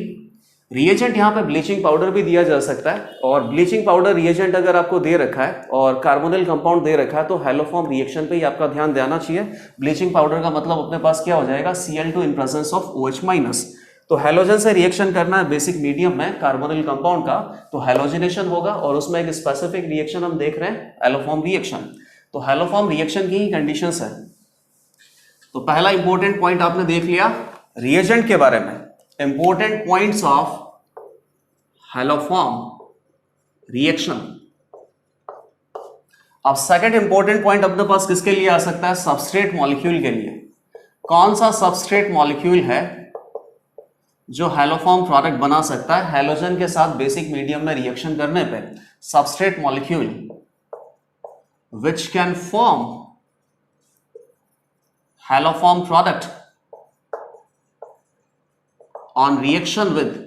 रिएजेंट यहाँ पे ब्लीचिंग पाउडर भी दिया जा सकता है, और ब्लीचिंग पाउडर रिएजेंट अगर आपको दे रखा है और कार्बोनिल कंपाउंड दे रखा है तो हैलोफॉर्म रिएक्शन पे ही आपका ध्यान देना चाहिए। ब्लीचिंग पाउडर का मतलब अपने पास क्या हो जाएगा? Cl2 in presence of OH minus. तो हैलोजन से रिएक्शन करना है बेसिक मीडियम में कार्बोनिल कंपाउंड का, तो हैलोजिनेशन होगा, और उसमें एक स्पेसिफिक रिएक्शन हम देख रहे हैं, हैलोफॉर्म रिएक्शन। तो हैलोफॉर्म रिएक्शन की ही कंडीशंस है। तो पहला इंपॉर्टेंट पॉइंट आपने देख लिया रिएजेंट के बारे में, important points of haloform reaction. अब सेकंड इंपॉर्टेंट पॉइंट अपने पास किसके लिए आ सकता है? सबस्ट्रेट मॉलिक्यूल के लिए। कौन सा सबस्ट्रेट मॉलिक्यूल है जो हैलोफॉर्म प्रोडक्ट बना सकता है हैलोजन के साथ बेसिक मीडियम में रिएक्शन करने पे? Substrate molecule which can form haloform product on reaction with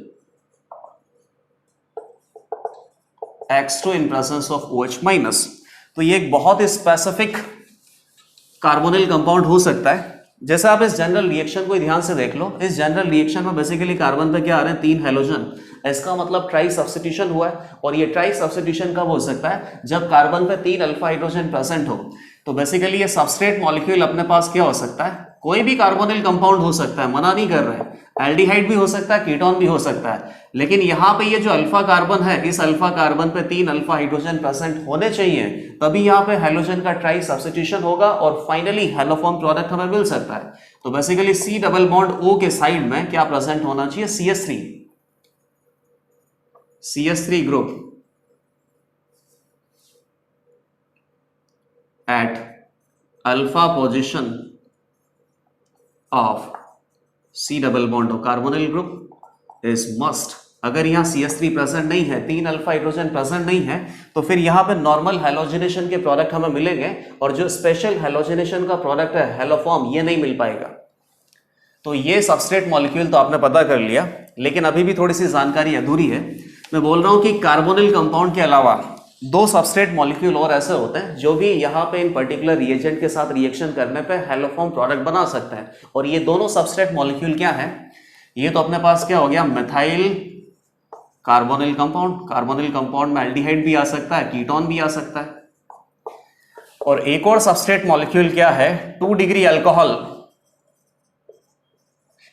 X2 in presence of OH minus. तो ये एक बहुत ही स्पेसिफिक कार्बोनिल कंपाउंड हो सकता है। जैसे आप इस जनरल रिएक्शन को ध्यान से देख लो, इस जनरल रिएक्शन में बेसिकली कार्बन पे क्या आ रहे हैं? 3 हैलोजन। इसका मतलब ट्राई सब्स्टिट्यूशन हुआ है, और ये ट्राई सब्स्टिट्यूशन कब हो सकता है? जब कार्बन पे 3 अल्फा हाइड्रोजन प्रेजेंट हो। तो बेसिकली ये सबस्ट्रेट मॉलिक्यूल अपने पास क्या हो सकता है? कोई भी कार्बोनिल कंपाउंड हो सकता है, मना नहीं कर रहे हैं। एल्डिहाइड भी हो सकता है, कीटोन भी हो सकता है, लेकिन यहाँ पे ये जो अल्फा कार्बन है, इस अल्फा कार्बन पे 3 अल्फा हाइड्रोजन प्रेजेंट होने चाहिए, तभी यहाँ पे हैलोजन का ट्राई सब्स्टिट्यूशन होगा और फाइनली हैलोफॉर्म प्रोडक्ट हमें मिल सकता है। तो basically C double bond O के साइड में क्या प्रेजेंट होना चाहिए? CH3 group at alpha position of C double bond O carbonyl group is must. अगर यहाँ CH3 प्रेजेंट नहीं है, 3 अल्फा हाइड्रोजन प्रेजेंट नहीं है, तो फिर यहाँ पे नॉर्मल हैलोजिनेशन के प्रोडक्ट हमें मिलेंगे, और जो स्पेशल हैलोजिनेशन का प्रोडक्ट है हैलोफॉर्म, ये नहीं मिल पाएगा। तो ये सबस्ट्रेट मॉलिक्यूल तो आपने पता कर लिया, लेकिन अभी भी थोड़ी सी जानकारी अधूरी है। मैं बोल रहा हूँ कि कार्बोनिल कंपाउंड के अलावा 2 सबस्ट्रेट मॉलिक्यूल और ऐसे होते हैं जो भी यहाँ पे इन पर्टिकुलर रिएजेंट के साथ रिएक्शन करने पे हैलोफॉर्म प्रोडक्ट बना सकता है। और ये दोनों सबस्ट्रेट मॉलिक्यूल क्या है? ये तो अपने पास क्या हो गया? Methyl carbonyl compound. Carbonyl compound में एल्डिहाइड भी आ सकता है, कीटोन भी आ सकता है। और एक और सबस्ट्रेट मॉलिक्यूल क्या है? 2 डिग्री अल्कोहल,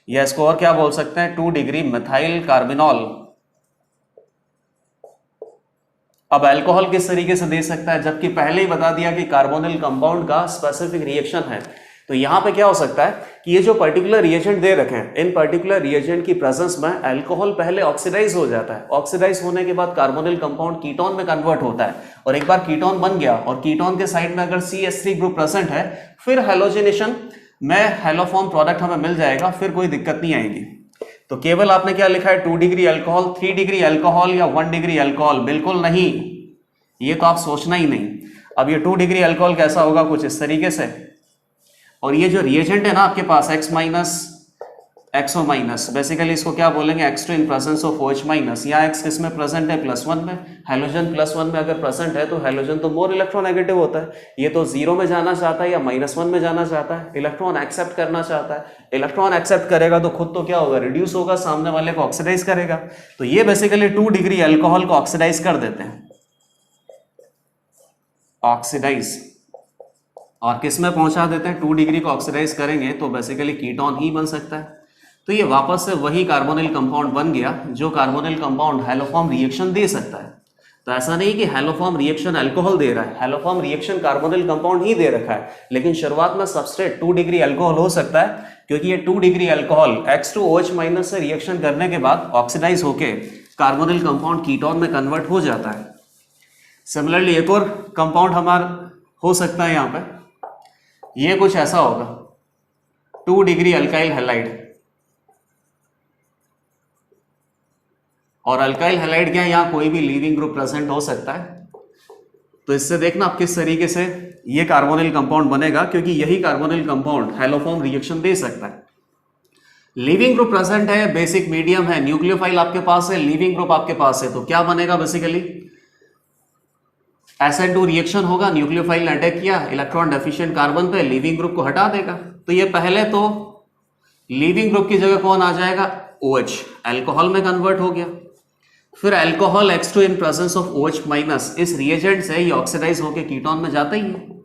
या इसको और क्या बोल सकते हैं? 2 डिग्री मिथाइल कार्बिनॉल। अब अल्कोहल किस तरीके से दे सकता है, जबकि पहले ही बता दिया कि कार्बोनिल कंपाउंड का स्पेसिफिक रिएक्शन है। तो यहां पे क्या हो सकता है कि ये जो पर्टिकुलर रिएजेंट दे रखे हैं, इन पर्टिकुलर रिएजेंट की प्रेजेंस में अल्कोहल पहले ऑक्सीडाइज हो जाता है। ऑक्सीडाइज होने के बाद कार्बोनिल कंपाउंड कीटोन में कन्वर्ट होता है, और एक बार कीटोन बन गया और कीटोन के साइड में अगर CH3 ग्रुप प्रेजेंट है, फिर हैलोजिनेशन में हैलोफॉर्म प्रोडक्ट हमें मिल जाएगा, फिर कोई दिक्कत नहीं आएगी। तो केवल आपने क्या लिखा है? 2 डिग्री अल्कोहल, 3 डिग्री अल्कोहल या 1 डिग्री अल्कोहल? बिल्कुल नहीं, ये तो आप सोचना ही नहीं। अब ये 2 डिग्री अल्कोहल कैसा होगा? कुछ इस तरीके से। और ये जो रिएजेंट है ना आपके पास X minus XO minus, basically इसको क्या बोलेंगे? X2 in presence of OH minus. यहाँ X किस में प्रेजेंट है? +1 में। हैलोजन +1 में अगर प्रेजेंट है तो हैलोजन तो मोर इलेक्ट्रोनेगेटिव होता है। ये तो 0 में जाना चाहता है या -1 में जाना चाहता है, इलेक्ट्रॉन एक्सेप्ट करना चाहता है। इलेक्ट्रॉन एक्सेप्ट करेगा तो खुद तो क्या होगा? रिड्यूस होगा, सामने वाले को ऑक्सीडाइज करेगा। तो ये बेसिकली 2 डिग्री अल्कोहल को ऑक्सीडाइज कर देते हैं, ऑक्सीडाइज, और किस में पहुंचा देते हैं? 2 डिग्री को ऑक्सीडाइज करेंगे तो बेसिकली कीटोन ही बन सकता है। तो ये वापस से वही कार्बोनिल कंपाउंड बन गया जो कार्बोनिल कंपाउंड हैलोफॉर्म रिएक्शन दे सकता है। तो ऐसा नहीं कि हैलोफॉर्म रिएक्शन अल्कोहल दे रहा है, हैलोफॉर्म रिएक्शन कार्बोनिल कंपाउंड ही दे रखा है, लेकिन शुरुआत में सबस्ट्रेट 2 डिग्री अल्कोहल हो सकता है, क्योंकि ये 2 डिग्री अल्कोहल X2OH माइनस से रिएक्शन करने के बाद ऑक्सीडाइज होके कार्बोनिल कंपाउंड कीटोन में कन्वर्ट हो जाता है। सिमिलरली एक और कंपाउंड हमारा हो सकता है यहाँ पे, ये कुछ ऐसा होगा 2 डिग्री अल्काइल हैलाइड। और अल्काइल हैलाइड क्या है? यहाँ कोई भी लीविंग ग्रुप प्रेजेंट हो सकता है। तो इससे देखना आप किस तरीके से ये कार्बोनिल कंपाउंड बनेगा, क्योंकि यही कार्बोनिल कंपाउंड हैलोफॉर्म रिएक्शन दे सकता है। लिविंग ग्रुप प्रेजेंट है, बेसिक मीडियम है, न्यूक्लियोफाइल आपके पास है, लिविंग ग्रुप आपके पास है, तो क्या बनेगा बेसिकली SN2 रिएक्शन होगा, न्यूक्लियोफाइल ने अटैक किया इलेक्ट्रॉन डेफिशिएंट कार्बन पे, लिविंग ग्रुप को हटा देगा। तो ये पहले तो लिविंग ग्रुप की जगह कौन आ जाएगा, OH, अल्कोहल में कन्वर्ट हो गया। फिर alcohol X2 in presence of OH minus, इस रिएजेंट से ये ऑक्सीडाइज होकर कीटोन में जाता ही है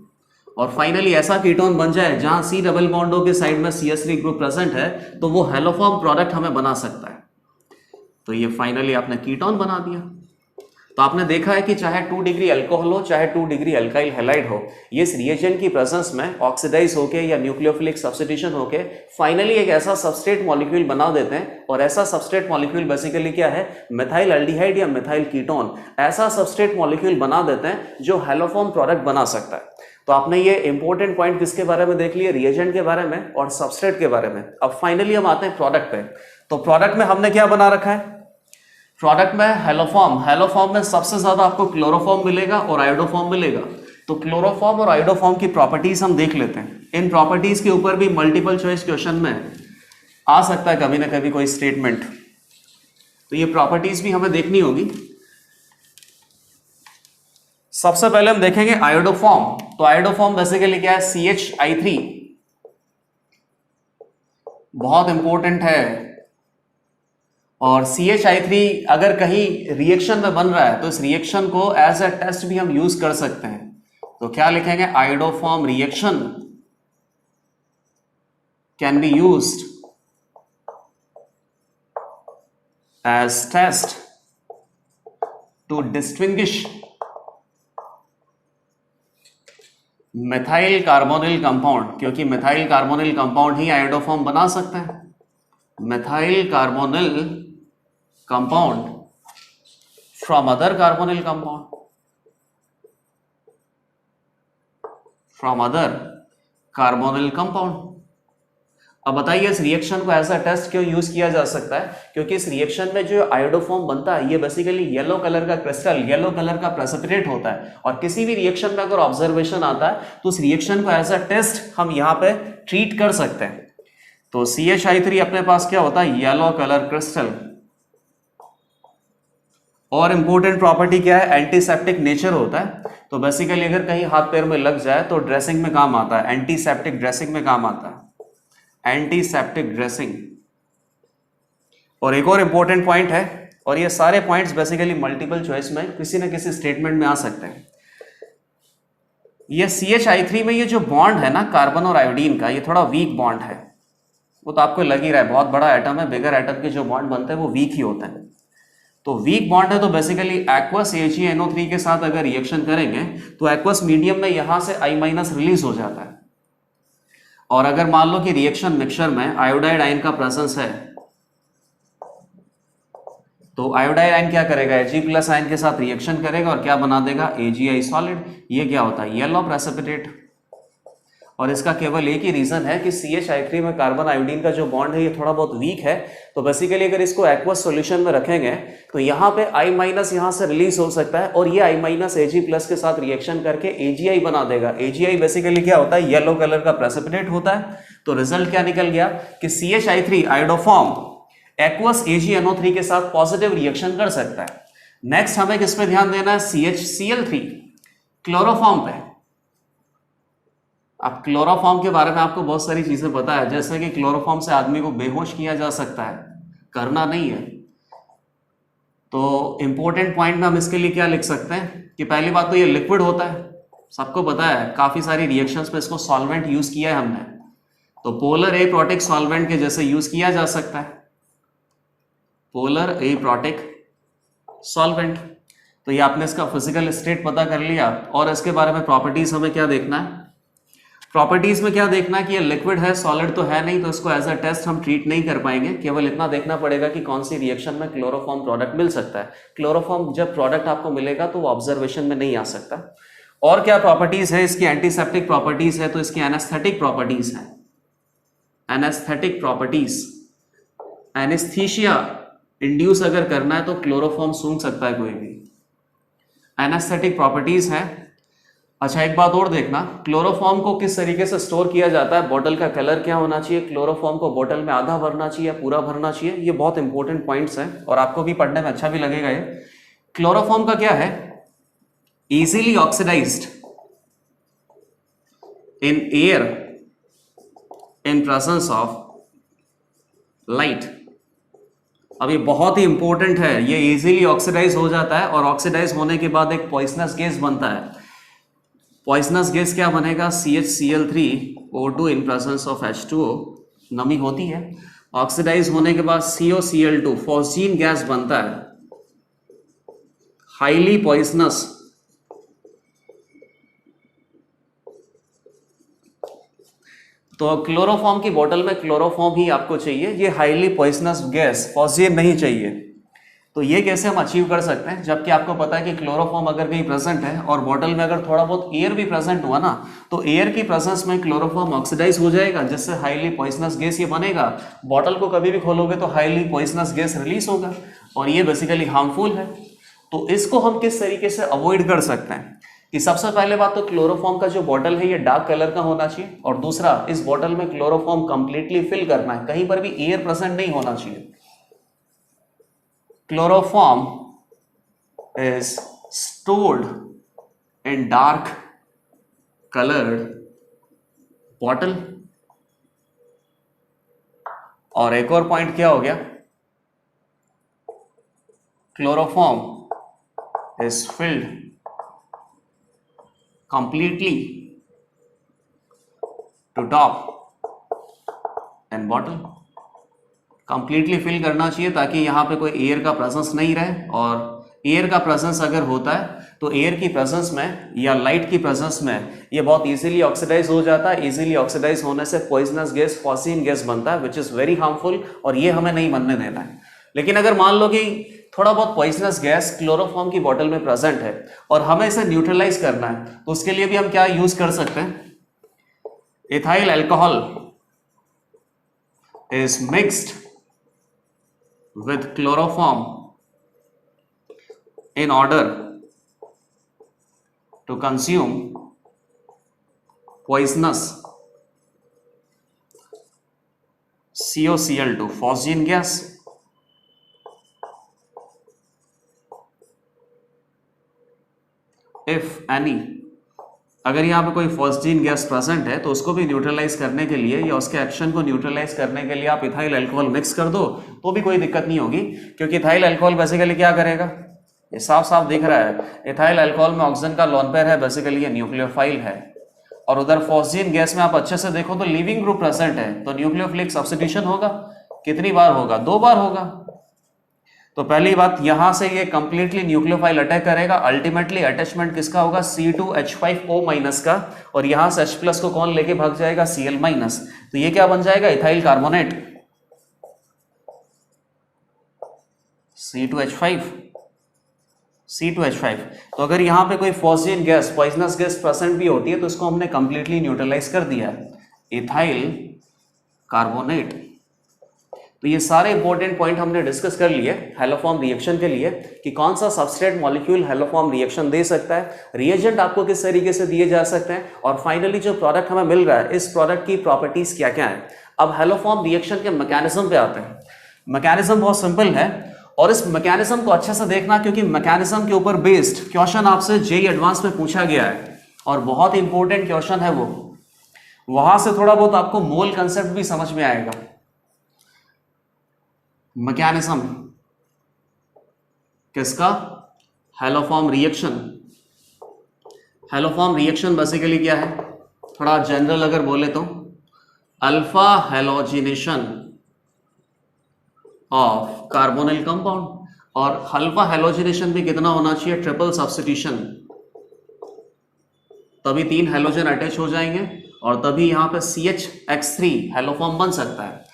और फाइनली ऐसा कीटोन बन जाए जहां C डबल बॉन्डो के साइड में CH3 ग्रुप प्रेजेंट है, तो वो हेलोफॉर्म प्रोडक्ट हमें बना सकता है। तो ये फाइनली आपने कीटोन बना दिया। तो आपने देखा है कि चाहे 2 डिग्री अल्कोहल हो चाहे 2 डिग्री अल्काइल हैलाइड हो, ये इस रिएजेंट की प्रेजेंस में ऑक्सीडाइज होके या न्यूक्लियोफिलिक सब्स्टिट्यूशन होके फाइनली एक ऐसा सबस्ट्रेट मॉलिक्यूल बना देते हैं। और ऐसा सबस्ट्रेट मॉलिक्यूल बेसिकली क्या है, मिथाइल एल्डिहाइड या मिथाइल कीटोन, ऐसा सबस्ट्रेट मॉलिक्यूल बना देते हैं जो हेलोफॉर्म प्रोडक्ट बना सकता है। तो आपने ये इंपॉर्टेंट पॉइंट किसके बारे में देख लिया, रिएजेंट के बारे में और सबस्ट्रेट के बारे में। अब फाइनली हम आते हैं प्रोडक्ट पे। तो प्रोडक्ट में हमने क्या बना रखा है, प्रोडक्ट में हेलोफॉर्म में सबसे ज्यादा आपको क्लोरोफॉर्म मिलेगा और आयोडोफॉर्म मिलेगा। तो क्लोरोफॉर्म और आयोडोफॉर्म की प्रॉपर्टीज हम देख लेते हैं। इन प्रॉपर्टीज के ऊपर भी मल्टीपल चॉइस क्वेश्चन में आ सकता है कभी ना कभी कोई स्टेटमेंट, तो ये प्रॉपर्टीज भी हमें देखनी होगी। सबसे पहले हम देखेंगे आयोडोफॉर्म। तो आयोडोफॉर्म बेसिकली क्या है, CH3 बहुत इंपॉर्टेंट है। और CH3 अगर कहीं रिएक्शन में बन रहा है तो इस रिएक्शन को एज अ टेस्ट भी हम यूज कर सकते हैं। तो क्या लिखेंगे, iodoform reaction can be used as test to distinguish methyl carbonyl compound, क्योंकि मिथाइल कार्बोनिल कंपाउंड ही आयोडोफॉर्म बना सकते हैं। Methyl carbonyl compound from other carbonyl compound, from other carbonyl compound. अब बताइए इस रिएक्शन को एज अ टेस्ट क्यों यूज किया जा सकता है, क्योंकि इस रिएक्शन में जो आयोडोफॉर्म बनता है ये बेसिकली येलो कलर का क्रिस्टल, येलो कलर का प्रेसिपिटेट होता है। और किसी भी रिएक्शन में अगर ऑब्जर्वेशन आता है तो उस रिएक्शन को एज अ टेस्ट हम यहां पे ट्रीट कर सकते हैं। तो CH3 अपने पास क्या होता है, येलो कलर क्रिस्टल। और इंपॉर्टेंट प्रॉपर्टी क्या है, एंटीसेप्टिक नेचर होता है। तो बेसिकली अगर कहीं हाथ पैर में लग जाए तो ड्रेसिंग में काम आता है, एंटीसेप्टिक ड्रेसिंग में काम आता है, एंटीसेप्टिक ड्रेसिंग। और एक और इंपॉर्टेंट पॉइंट है, और ये सारे पॉइंट्स बेसिकली मल्टीपल चॉइस में किसी ना किसी स्टेटमेंट में आ सकते हैं। ये CH3 में ये जो बॉन्ड है ना कार्बन और आयोडीन का, ये थोड़ा वीक बॉन्ड है। वो तो आपको लग ही रहा है, बहुत बड़ा एटम है, बिगर एटम के जो बॉन्ड बनते हैं वो वीक ही होते हैं। तो वीक बॉन्ड है तो बेसिकली एक्वस AgNO3 के साथ अगर रिएक्शन करेंगे तो एक्वस मीडियम में यहां से I- रिलीज हो जाता है। और अगर मान लो कि रिएक्शन मिक्सचर में आयोडाइड आयन का प्रेजेंस है तो आयोडाइड आयन क्या करेगा, Ag+ आयन के साथ रिएक्शन करेगा और क्या बना देगा, AgI सॉलिड। ये क्या होता है, येलो प्रेसिपिटेट। और इसका केवल एक ही रीजन है कि CH3 में कार्बन आयोडीन का जो बॉन्ड है ये थोड़ा बहुत वीक है। तो बेसिकली अगर इसको एक्वस सॉल्यूशन में रखेंगे तो यहाँ पे I- यहाँ से रिलीज हो सकता है और ये I- Ag+ के साथ रिएक्शन करके AgI बना देगा। AgI बेसिकली क्या होता है, येलो कलर का प्रेसिपिटेट होता है। तो रिजल्ट क्या निकल गया कि CH3 आयोडोफॉर्म एक्वस AgNO3 के साथ पॉजिटिव रिएक्शन कर सकता है। नेक्स्ट हमें किस पे ध्यान देना है, CHCl3 क्लोरोफॉर्म पे। अब क्लोरोफॉर्म के बारे में आपको बहुत सारी चीजें पता है, जैसे कि क्लोरोफॉर्म से आदमी को बेहोश किया जा सकता है, करना नहीं है। तो इंपॉर्टेंट पॉइंट में हम इसके लिए क्या लिख सकते हैं कि पहली बात तो ये लिक्विड होता है, सबको पता है, काफी सारी रिएक्शंस में इसको सॉल्वेंट यूज किया है हमने। तो पोलर एप्रोटिक सॉल्वेंट के जैसे यूज किया जा सकता है, पोलर एप्रोटिक सॉल्वेंट। तो ये आपने इसका फिजिकल स्टेट पता कर लिया। और इसके बारे में प्रॉपर्टीज हमें क्या देखना है, प्रॉपर्टीज में क्या देखना है कि ये लिक्विड है, सॉलिड तो है नहीं, तो इसको एज अ टेस्ट हम ट्रीट नहीं कर पाएंगे। केवल इतना देखना पड़ेगा कि कौन सी रिएक्शन में क्लोरोफॉर्म प्रोडक्ट मिल सकता है। क्लोरोफॉर्म जब प्रोडक्ट आपको मिलेगा तो वो ऑब्जर्वेशन में नहीं आ सकता। और क्या प्रॉपर्टीज है इसकी, एंटीसेप्टिक प्रॉपर्टीज है, तो इसकी एनेस्थेटिक प्रॉपर्टीज है, एनेस्थेटिक प्रॉपर्टीज। एनेस्थीसिया इंड्यूस अगर करना है तो क्लोरोफॉर्म सूंघ सकता है कोई भी। एनेस्थेटिक प्रॉपर्टीज है अच्छा, एक बात और देखना, क्लोरोफॉर्म को किस तरीके से स्टोर किया जाता है, बॉटल का कलर क्या होना चाहिए, क्लोरोफॉर्म को बॉटल में आधा भरना चाहिए, पूरा भरना चाहिए, ये बहुत इंपॉर्टेंट पॉइंट्स हैं और आपको भी पढ़ने में अच्छा भी लगेगा। ये क्लोरोफॉर्म का क्या है, easily oxidized in air in presence of light. अब ये बहुत ही इंपॉर्टेंट है, ये इजीली ऑक्सीडाइज हो जाता है और ऑक्सीडाइज होने के बाद एक पॉइजनस गैस बनता है। पॉइजनस गैस क्या बनेगा, CHCl3O2 in presence of H2O, नमी होती है। ऑक्सीडाइज होने के बाद COCl2 फॉस्जीन गैस बनता है, हाईली पॉइजनस। तो क्लोरोफॉर्म की बोतल में क्लोरोफॉर्म ही आपको चाहिए, ये हाईली पॉइजनस गैस फॉस्जीन नहीं चाहिए। तो ये कैसे हम अचीव कर सकते हैं, जबकि आपको पता है कि क्लोरोफॉर्म अगर कहीं प्रेजेंट है और बॉटल में अगर थोड़ा बहुत एयर भी प्रेजेंट हुआ ना, तो एयर की प्रेजेंस में क्लोरोफॉर्म ऑक्सीडाइज हो जाएगा, जिससे हाईली पॉइजनस गैस ये बनेगा। बॉटल को कभी भी खोलोगे तो हाईली पॉइजनस गैस रिलीज होगा और ये बेसिकली हार्मफुल है। तो इसको हम किस तरीके से अवॉइड कर सकते हैं कि सबसे पहले बात तो क्लोरोफॉर्म का जो बॉटल है ये डार्क कलर का होना चाहिए, और दूसरा इस बॉटल में क्लोरोफॉर्म कंप्लीटली फिल करना है, कहीं पर भी एयर प्रेजेंट नहीं होना चाहिए। Chloroform is stored in dark colored bottle। और एक और पॉइंट क्या हो गया, chloroform is filled completely to top in bottle। Completely fill करना चाहिए ताकि यहाँ पे कोई एयर का प्रेजेंस नहीं रहे, और एयर का प्रेजेंस अगर होता है तो एयर की प्रेजेंस में या लाइट की प्रेजेंस में ये बहुत इजीली ऑक्सीडाइज हो जाता है। इजीली ऑक्सीडाइज होने से पॉइजनस गैस फॉस्जीन गैस बनता है, विच इज वेरी हार्मफुल, और ये हमें नहीं बनने देना है। लेकिन अगर मान लो कि थोड़ा बहुत पॉइजनस गैस क्लोरोफॉर्म की बॉटल में प्रेजेंट है और हमें इसे न्यूट्रलाइज करना है, तो उसके लिए भी हम क्या यूज कर सकते हैं, ethyl alcohol is mixed with chloroform in order to consume poisonous COCl2 phosgene gas। if any, अगर यहाँ पे कोई फॉस्जीन गैस प्रेजेंट है तो उसको भी न्यूट्रलाइज करने के लिए या उसके एक्शन को न्यूट्रलाइज करने के लिए आप इथाइल अल्कोहल मिक्स कर दो तो भी कोई दिक्कत नहीं होगी, क्योंकि इथाइल अल्कोहल बेसिकली क्या करेगा, ये साफ साफ दिख रहा है, इथाइल अल्कोहल में ऑक्सीजन का लोन पेयर है, बेसिकली ये न्यूक्लियोफाइल है, और उधर फॉस्जीन गैस में आप अच्छे से देखो तो लिविंग ग्रुप प्रेजेंट है, तो न्यूक्लियोफिलिक सब्स्टिट्यूशन होगा, कितनी बार होगा, 2 बार होगा। तो पहली बात, यहां से ये कंप्लीटली न्यूक्लियोफाइल अटैक करेगा, अल्टीमेटली अटैचमेंट किसका होगा, C2H5O- का, और यहां से H+ को कौन लेके भाग जाएगा, Cl-, तो ये क्या बन जाएगा, इथाइल कार्बोनेट, C2H5। तो अगर यहां पे कोई phosgene gas poisonous gas present भी होती है तो इसको हमने कंप्लीटली न्यूट्रलाइज कर दिया, इथाइल कार्बोनेट। तो ये सारे इंपॉर्टेंट पॉइंट हमने डिस्कस कर लिए हैलोफॉर्म रिएक्शन के लिए कि कौन सा सबस्ट्रेट मॉलिक्यूल हैलोफॉर्म रिएक्शन दे सकता है, रिएजेंट आपको किस तरीके से दिए जा सकते हैं, और फाइनली जो प्रोडक्ट हमें मिल रहा है इस प्रोडक्ट की प्रॉपर्टीज क्या क्या है। अब हैलोफॉर्म रिएक्शन के मैकेनिज्म पे आते हैं। मैकेनिज्म बहुत सिंपल है और इस मैकेनिज्म को अच्छे से देखना, क्योंकि मैकेनिज्म के ऊपर बेस्ड क्वेश्चन आपसे जेईई एडवांस में पूछा गया है और बहुत इंपॉर्टेंट क्वेश्चन है वो, वहां से थोड़ा बहुत आपको मोल कंसेप्ट भी समझ में आएगा। मैकेनिज्म किसका, haloform reaction. Haloform reaction basically क्या है, थोड़ा जनरल अगर बोले तो alpha halogenation of carbonyl compound, और अल्फा हैलोजिनेशन भी कितना होना चाहिए, ट्रिपल सब्स्टिट्यूशन, तभी 3 हैलोजन अटैच हो जाएंगे और तभी यहां पे CH-X3 हैलोफॉर्म बन सकता है।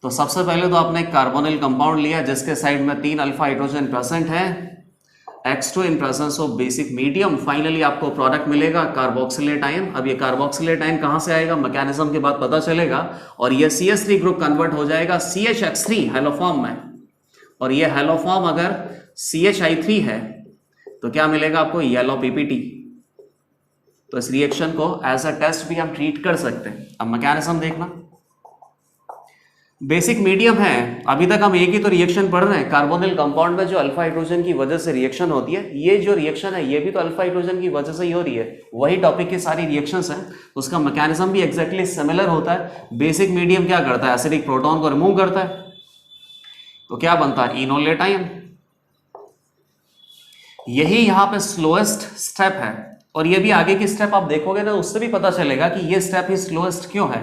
तो सबसे पहले तो आपने कार्बोनिल कंपाउंड लिया जिसके साइड में 3 अल्फा हाइड्रोजन प्रेजेंट है, X2 in presence of basic medium, finally आपको प्रोडक्ट मिलेगा कार्बोक्सिलेट आयन। अब ये कार्बोक्सिलेट आयन कहां से आएगा, मैकेनिज्म के बाद पता चलेगा, और ये CH3 ग्रुप कन्वर्ट हो जाएगा CH-X3 हैलोफॉर्म में, और ये हैलोफॉर्म अगर CHI3 है तो क्या मिलेगा आपको, येलो PPT। तो इस रिएक्शन को एज अ टेस्ट भी हम ट्रीट कर सकते हैं। अब मैकेनिज्म देखना, बेसिक मीडियम है, अभी तक हम एक ही तो रिएक्शन पढ़ रहे हैं, कार्बोनिल कंपाउंड में जो अल्फा हाइड्रोजन की वजह से रिएक्शन होती है, ये जो रिएक्शन है ये भी तो अल्फा हाइड्रोजन की वजह से ही हो रही है, वही टॉपिक की सारी रिएक्शंस हैं, उसका मैकेनिज्म भी एग्जैक्टली सिमिलर होता है। बेसिक मीडियम क्या करता है, एसिडिक प्रोटॉन को रिमूव करता है, तो क्या बनता है, इनोलेट आयन। यही यहां पे स्लोएस्ट स्टेप है, और ये भी आगे की स्टेप आप देखोगे ना, उससे भी पता चलेगा कि ये स्टेप ही स्लोएस्ट क्यों है।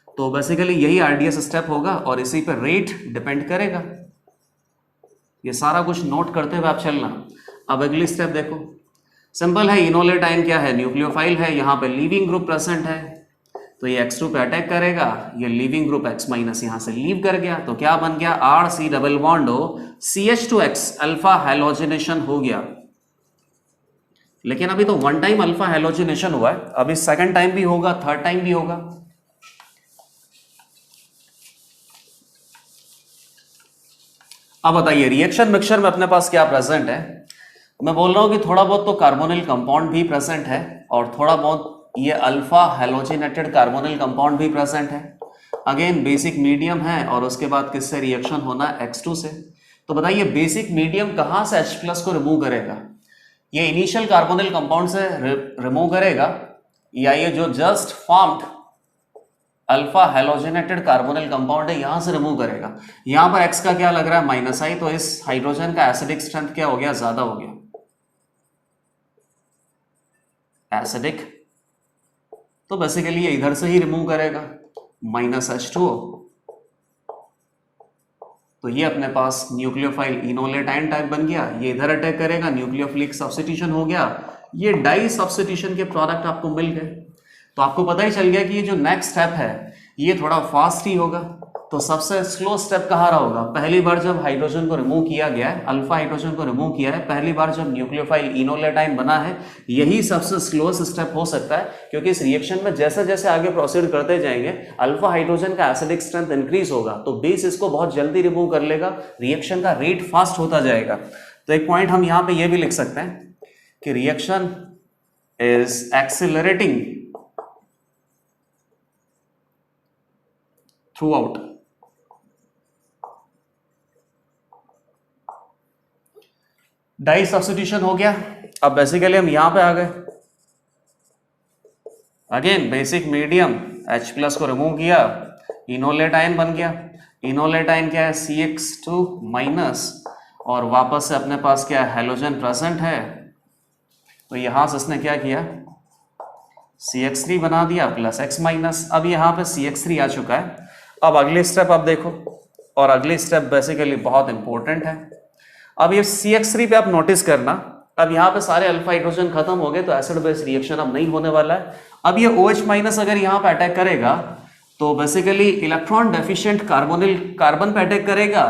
तो बेसिकली यही आरडीएस स्टेप होगा और इसी पे रेट डिपेंड करेगा। ये सारा कुछ नोट करते हुए आप चलना। अब अगली स्टेप देखो, सिंपल है, इनोलेट आयन क्या है, न्यूक्लियोफाइल है, यहाँ पे लीविंग ग्रुप प्रेजेंट है, तो ये X2 पे अटैक करेगा, ये लीविंग ग्रुप X- यहां से लीव कर गया, तो क्या बन गया, RC डबल बॉन्ड हो CH2X, अल्फा हैलोजिनेशन हो गया। लेकिन अभी तो वन टाइम अल्फा हैलोजिनेशन हुआ है, अभी सेकंड टाइम भी होगा, थर्ड टाइम भी होगा। अब बताइए रिएक्शन मिक्सचर में अपने पास क्या प्रेजेंट है। मैं बोल रहा हूं कि थोड़ा बहुत तो कार्बोनिल कंपाउंड भी प्रेजेंट है और थोड़ा बहुत ये अल्फा हैलोजिनेटेड कार्बोनिल कंपाउंड भी प्रेजेंट है। अगेन बेसिक मीडियम है और उसके बाद किससे रिएक्शन होना है, X2 से। तो बताइए बेसिक मीडियम कहां से H+ को रिमूव करेगा, ये इनिशियल कार्बोनिल कंपाउंड से रिमूव करेगा या ये जो just formed alpha halogenated carbonyl compound है यहां से रिमूव करेगा। यहां पर X का क्या लग रहा है, -I, तो इस हाइड्रोजन का एसिडिक स्ट्रेंथ क्या हो गया, ज्यादा हो गया, एसिडिक, तो बेसिकली ये इधर से ही रिमूव करेगा, -H2O। तो ये अपने पास न्यूक्लियोफाइल इनोलेट आयन टाइप बन गया, ये इधर अटैक करेगा, न्यूक्लियोफिलिक सब्स्टिट्यूशन हो गया, ये डाई सब्स्टिट्यूशन के प्रोडक्ट आपको मिल गए। तो आपको पता ही चल गया कि ये जो नेक्स्ट स्टेप है ये थोड़ा फास्ट ही होगा। तो सबसे स्लो स्टेप कहाँ रहा होगा, पहली बार जब हाइड्रोजन को रिमूव किया गया है, अल्फा हाइड्रोजन को रिमूव किया है, पहली बार जब न्यूक्लियोफाइल इनोलेट आयन बना है, यही सबसे स्लोएस्ट स्टेप हो सकता है, क्योंकि इस रिएक्शन में जैसे जैसे आगे प्रोसीड करते जाएंगे अल्फा हाइड्रोजन का एसिडिक स्ट्रेंथ इंक्रीज होगा, तो बेस इसको बहुत जल्दी रिमूव कर लेगा, रिएक्शन का रेट फास्ट होता जाएगा। तो एक पॉइंट हम यहाँ पे ये भी लिख सकते हैं कि reaction is accelerating throughout. Disubstitution हो गया। अब बेसिकली हम यहां पे आ गए, अगेन बेसिक मीडियम H+ को रिमूव किया, इनोलेट आयन बन गया। इनोलेट आयन क्या है, CX2- और वापस से अपने पास क्या है, हैलोजन प्रेजेंट है, तो यहां से इसने क्या किया, CX3 बना दिया प्लस X-। अब यहां पे CX3 आ चुका है। अब अगली स्टेप आप देखो, और अगली स्टेप बेसिकली बहुत इंपॉर्टेंट है। अब ये CX3 पे आप नोटिस करना, अब यहाँ पे सारे अल्फा हाइड्रोजन खत्म हो गए, तो एसिड बेस रिएक्शन अब नहीं होने वाला है। अब ये OH- अगर यहाँ पे अटैक करेगा तो बेसिकली इलेक्ट्रॉन डेफिशिएंट कार्बन पे अटैक करेगा,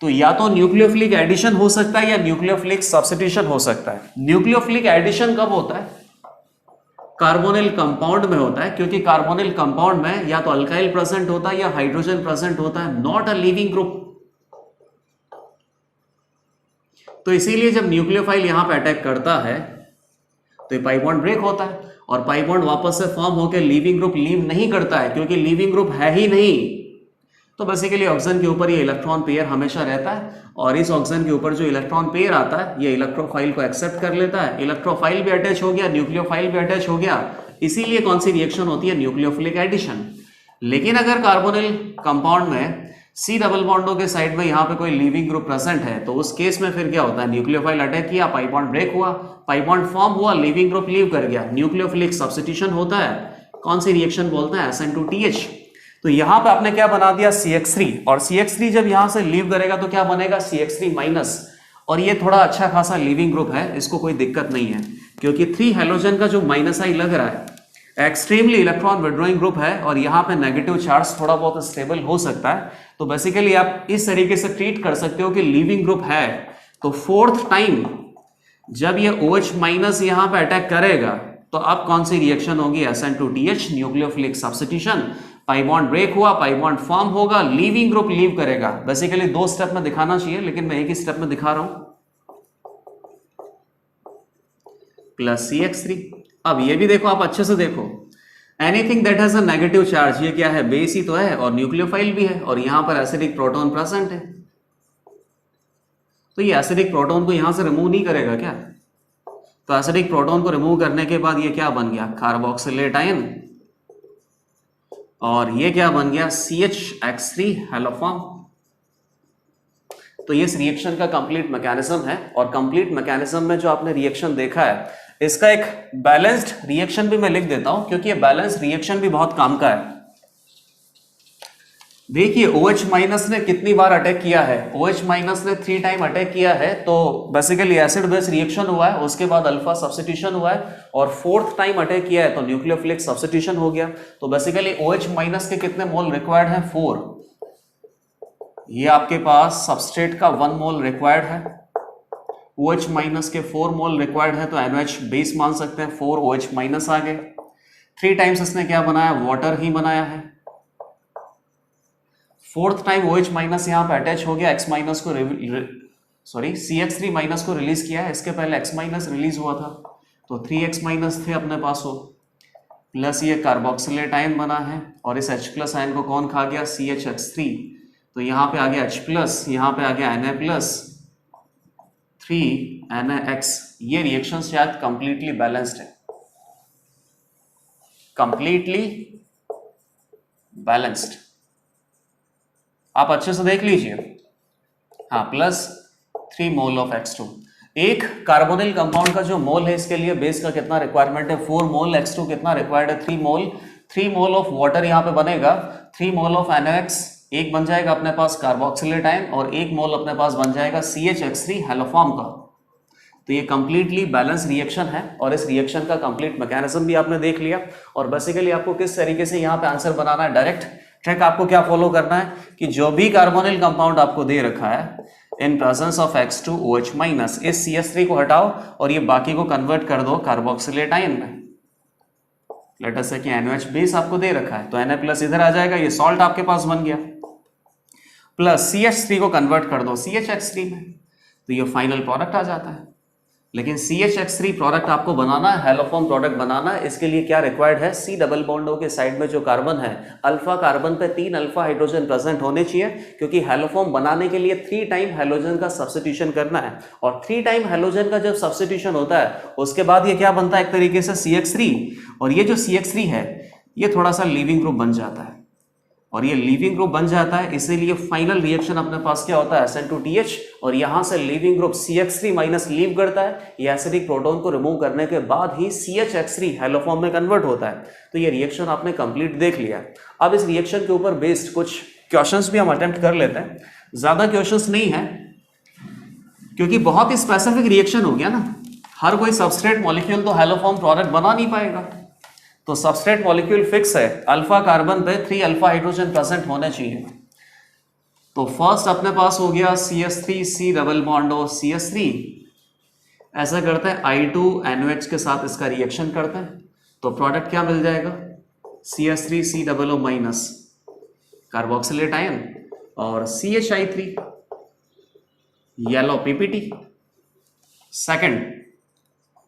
तो या तो न्यूक्लियोफिलिक एडिशन हो सकता है या न्यूक्लियोफिलिक सब्स्टिट्यूशन हो सकता है। न्यूक्लियोफिलिक एडिशन कब होता है, कार्बोनिल कंपाउंड में होता है, क्योंकि कार्बोनिल कंपाउंड में या तो अल्काइल प्रेजेंट होता है या हाइड्रोजन प्रेजेंट होता है, नॉट अ लिविंग ग्रुप। तो इसीलिए जब न्यूक्लियोफाइल यहां पे अटैक करता है तो ये पाई बॉन्ड ब्रेक होता है, और पाई बॉन्ड वापस से फॉर्म होकर लिविंग ग्रुप लीव नहीं करता है, क्योंकि लिविंग ग्रुप है ही नहीं। तो बेसिकली ऑक्सीजन के ऊपर ये इलेक्ट्रॉन पेयर हमेशा रहता है, और इस ऑक्सीजन के ऊपर जो इलेक्ट्रॉन पेयर आता है ये इलेक्ट्रोफाइल को एक्सेप्ट कर लेता है। इलेक्ट्रोफाइल भी अटैच हो गया, न्यूक्लियोफाइल भी अटैच हो गया, इसीलिए कौन सी रिएक्शन होती है, न्यूक्लियोफिलिक एडिशन। लेकिन अगर कार्बोनिल कंपाउंड में C डबल बॉन्डो के साइड में यहाँ पे कोई लिविंग ग्रुप प्रेजेंट है, तो उस केस में फिर क्या होता है, न्यूक्लियोफाइल अटैक किया, पाई बॉन्ड ब्रेक हुआ, पाई बॉन्ड फॉर्म हुआ, लिविंग ग्रुप लीव कर गया, न्यूक्लियोफिलिक सब्स्टिट्यूशन होता है। कौन सी रिएक्शन बोलते हैं, SN2TH। तो यहां पे आपने क्या बना दिया, CX3, और CX3 जब यहां से लीव करेगा तो क्या बनेगा, CX3-, और ये थोड़ा अच्छा खासा लिविंग ग्रुप है, इसको कोई दिक्कत नहीं है, क्योंकि 3 हैलोजन का जो -I लग रहा है एक्सट्रीमली इलेक्ट्रॉन विड्रॉइंग ग्रुप है, और यहां पे नेगेटिव चार्ज थोड़ा बहुत स्टेबल हो सकता है। तो बेसिकली आप इस तरीके से ट्रीट कर सकते हो कि लिविंग ग्रुप है, तो फोर्थ टाइम जब ये OH- यहां पे अटैक करेगा तो अब कौन सी रिएक्शन होगी, SN2TH, nucleophilic substitution, pi bond break हुआ, पाई बॉन्ड फॉर्म होगा, लिविंग ग्रुप लीव करेगा। बेसिकली 2 स्टेप में दिखाना चाहिए, लेकिन मैं एक ही स्टेप में दिखा रहा हूं, प्लस CX3। अब ये भी देखो, आप अच्छे से देखो, anything that has a negative charge, ये क्या है, बेस ही तो है और न्यूक्लियोफाइल भी है, और यहां पर एसिडिक प्रोटॉन प्रेजेंट है, तो ये एसिडिक प्रोटॉन को यहां से रिमूव नहीं करेगा क्या? तो एसिडिक प्रोटॉन को रिमूव करने के बाद ये क्या बन गया, कार्बोक्सिलेट आयन, और ये क्या बन गया, CHX3 हैलोफॉर्म। तो ये इस रिएक्शन का कंप्लीट मैकेनिज्म है, और कंप्लीट मैकेनिज्म में जो आपने रिएक्शन देखा है, इसका एक बैलेंस्ड रिएक्शन भी मैं लिख देता हूं, क्योंकि ये बैलेंस्ड रिएक्शन भी बहुत काम का है। देखिए OH माइनस ने कितनी बार अटैक किया है, OH माइनस ने 3 टाइम अटैक किया है, तो बेसिकली एसिड बेस रिएक्शन हुआ है, उसके बाद अल्फा सब्स्टिट्यूशन हुआ है, और 4th टाइम अटैक किया है तो न्यूक्लियोफिलिक सब्स्टिट्यूशन हो गया। तो बेसिकली OH माइनस के कितने मोल रिक्वायर्ड है, 4। ये आपके पास सबस्ट्रेट का 1 मोल रिक्वायर्ड है, OH माइनस के 4 मोल रिक्वायर्ड है, तो NOH बेस मान सकते हैं, 4 OH माइनस आ गए। 3 टाइम्स इसने क्या बनाया, वाटर ही बनाया है। 4th टाइम OH माइनस यहाँ पे अटैच हो गया, X माइनस को CH3 माइनस को रिलीज किया है, इसके पहले X माइनस रिलीज हुआ था, तो 3X माइनस थे अपने पास हो, प्लस ये कार्बोक्सिलेट आयन बना है, और इस H प्लस आयन को कौन खा गया, CHX3, तो यहाँ पे आ गया H प्लस, यहाँ पे आ गया Na प्लस 3NaX। ये रिएक्शन शायद कंप्लीटली बैलेंस्ड है, कंप्लीटली बैलेंस्ड, आप अच्छे से देख लीजिए। हाँ, प्लस 3 मोल ऑफ X2। एक कार्बोनिल कंपाउंड का जो मोल है, इसके लिए बेस का कितना रिक्वायरमेंट है, 4 मोल, X2 कितना रिक्वायर्ड है, 3 मोल। 3 मोल ऑफ वाटर यहाँ पे बनेगा, 3 मोल ऑफ NaOX, एक बन जाएगा अपने पास कार्बोक्सिलेट आयन, और 1 मोल अपने पास बन जाएगा CHX3 हैलोफॉर्म का। तो ये कंप्लीटली बैलेंस रिएक्शन है, और इस रिएक्शन का कंप्लीट मैकेनिज्म भी आपने देख लिया। और बेसिकली आपको किस तरीके से यहाँ पे आंसर बनाना है, डायरेक्ट ट्रैक आपको क्या फॉलो करना है कि जो भी कार्बोनिल कंपाउंड आपको दे रखा है, इन प्रेजेंस ऑफ X2OH माइनस, इस CH3 को हटाओ और ये बाकी को कन्वर्ट कर दो कार्बोक्सिलेट आयन में। लेट अस से कि NOH बेस आपको दे रखा है, तो Na प्लस इधर आ जाएगा, ये सॉल्ट आपके पास बन गया, प्लस CH3 को कन्वर्ट कर दो CHX3 में, तो ये फाइनल प्रोडक्ट आ जाता है। लेकिन CHX3 प्रोडक्ट आपको बनाना है, हेलोफॉर्म प्रोडक्ट बनाना है, इसके लिए क्या रिक्वायर्ड है, C डबल बॉन्डो के साइड में जो कार्बन है, अल्फा कार्बन पे 3 अल्फा हाइड्रोजन प्रेजेंट होने चाहिए, क्योंकि हेलोफॉर्म बनाने के लिए 3 टाइम हेलोजन का सब्स्टिट्यूशन करना है, और 3 टाइम हेलोजन का जब सब्स्टिट्यूशन होता है, उसके बाद ये क्या बनता है, एक तरीके से CH3, और ये जो CH3 है ये थोड़ा सा लीविंग ग्रुप बन जाता है, और ये लीविंग ग्रुप बन जाता है, इसीलिए फाइनल रिएक्शन अपने पास क्या होता है, SN2TH, और यहां से leaving group CH3 minus leave करता है, ये एसिडिक प्रोटॉन को रिमूव करने के बाद ही CHX3 हेलोफॉर्म में कन्वर्ट होता है। तो ये रिएक्शन आपने कंप्लीट देख लिया। अब इस रिएक्शन के ऊपर बेस्ड कुछ क्वेश्चंस भी हम अटेम्प्ट कर लेते हैं, ज्यादा क्वेश्चंस नहीं है क्योंकि बहुत ही स्पेसिफिक रिएक्शन हो गया ना, हर कोई सबस्ट्रेट मॉलिक्यूल तो हेलोफॉर्म प्रोडक्ट बना नहीं पाएगा। तो सबस्ट्रेट मॉलिक्यूल फिक्स है, अल्फा कार्बन पे 3 अल्फा हाइड्रोजन प्रेजेंट होने चाहिए। तो फर्स्ट अपने पास हो गया CH3 C डबल बॉन्ड और CH3, ऐसा करते हैं I2NOH के साथ इसका रिएक्शन करते हैं, तो प्रोडक्ट क्या मिल जाएगा, CH3 C double O minus carboxylate ion और CHI3 yellow PPT। Second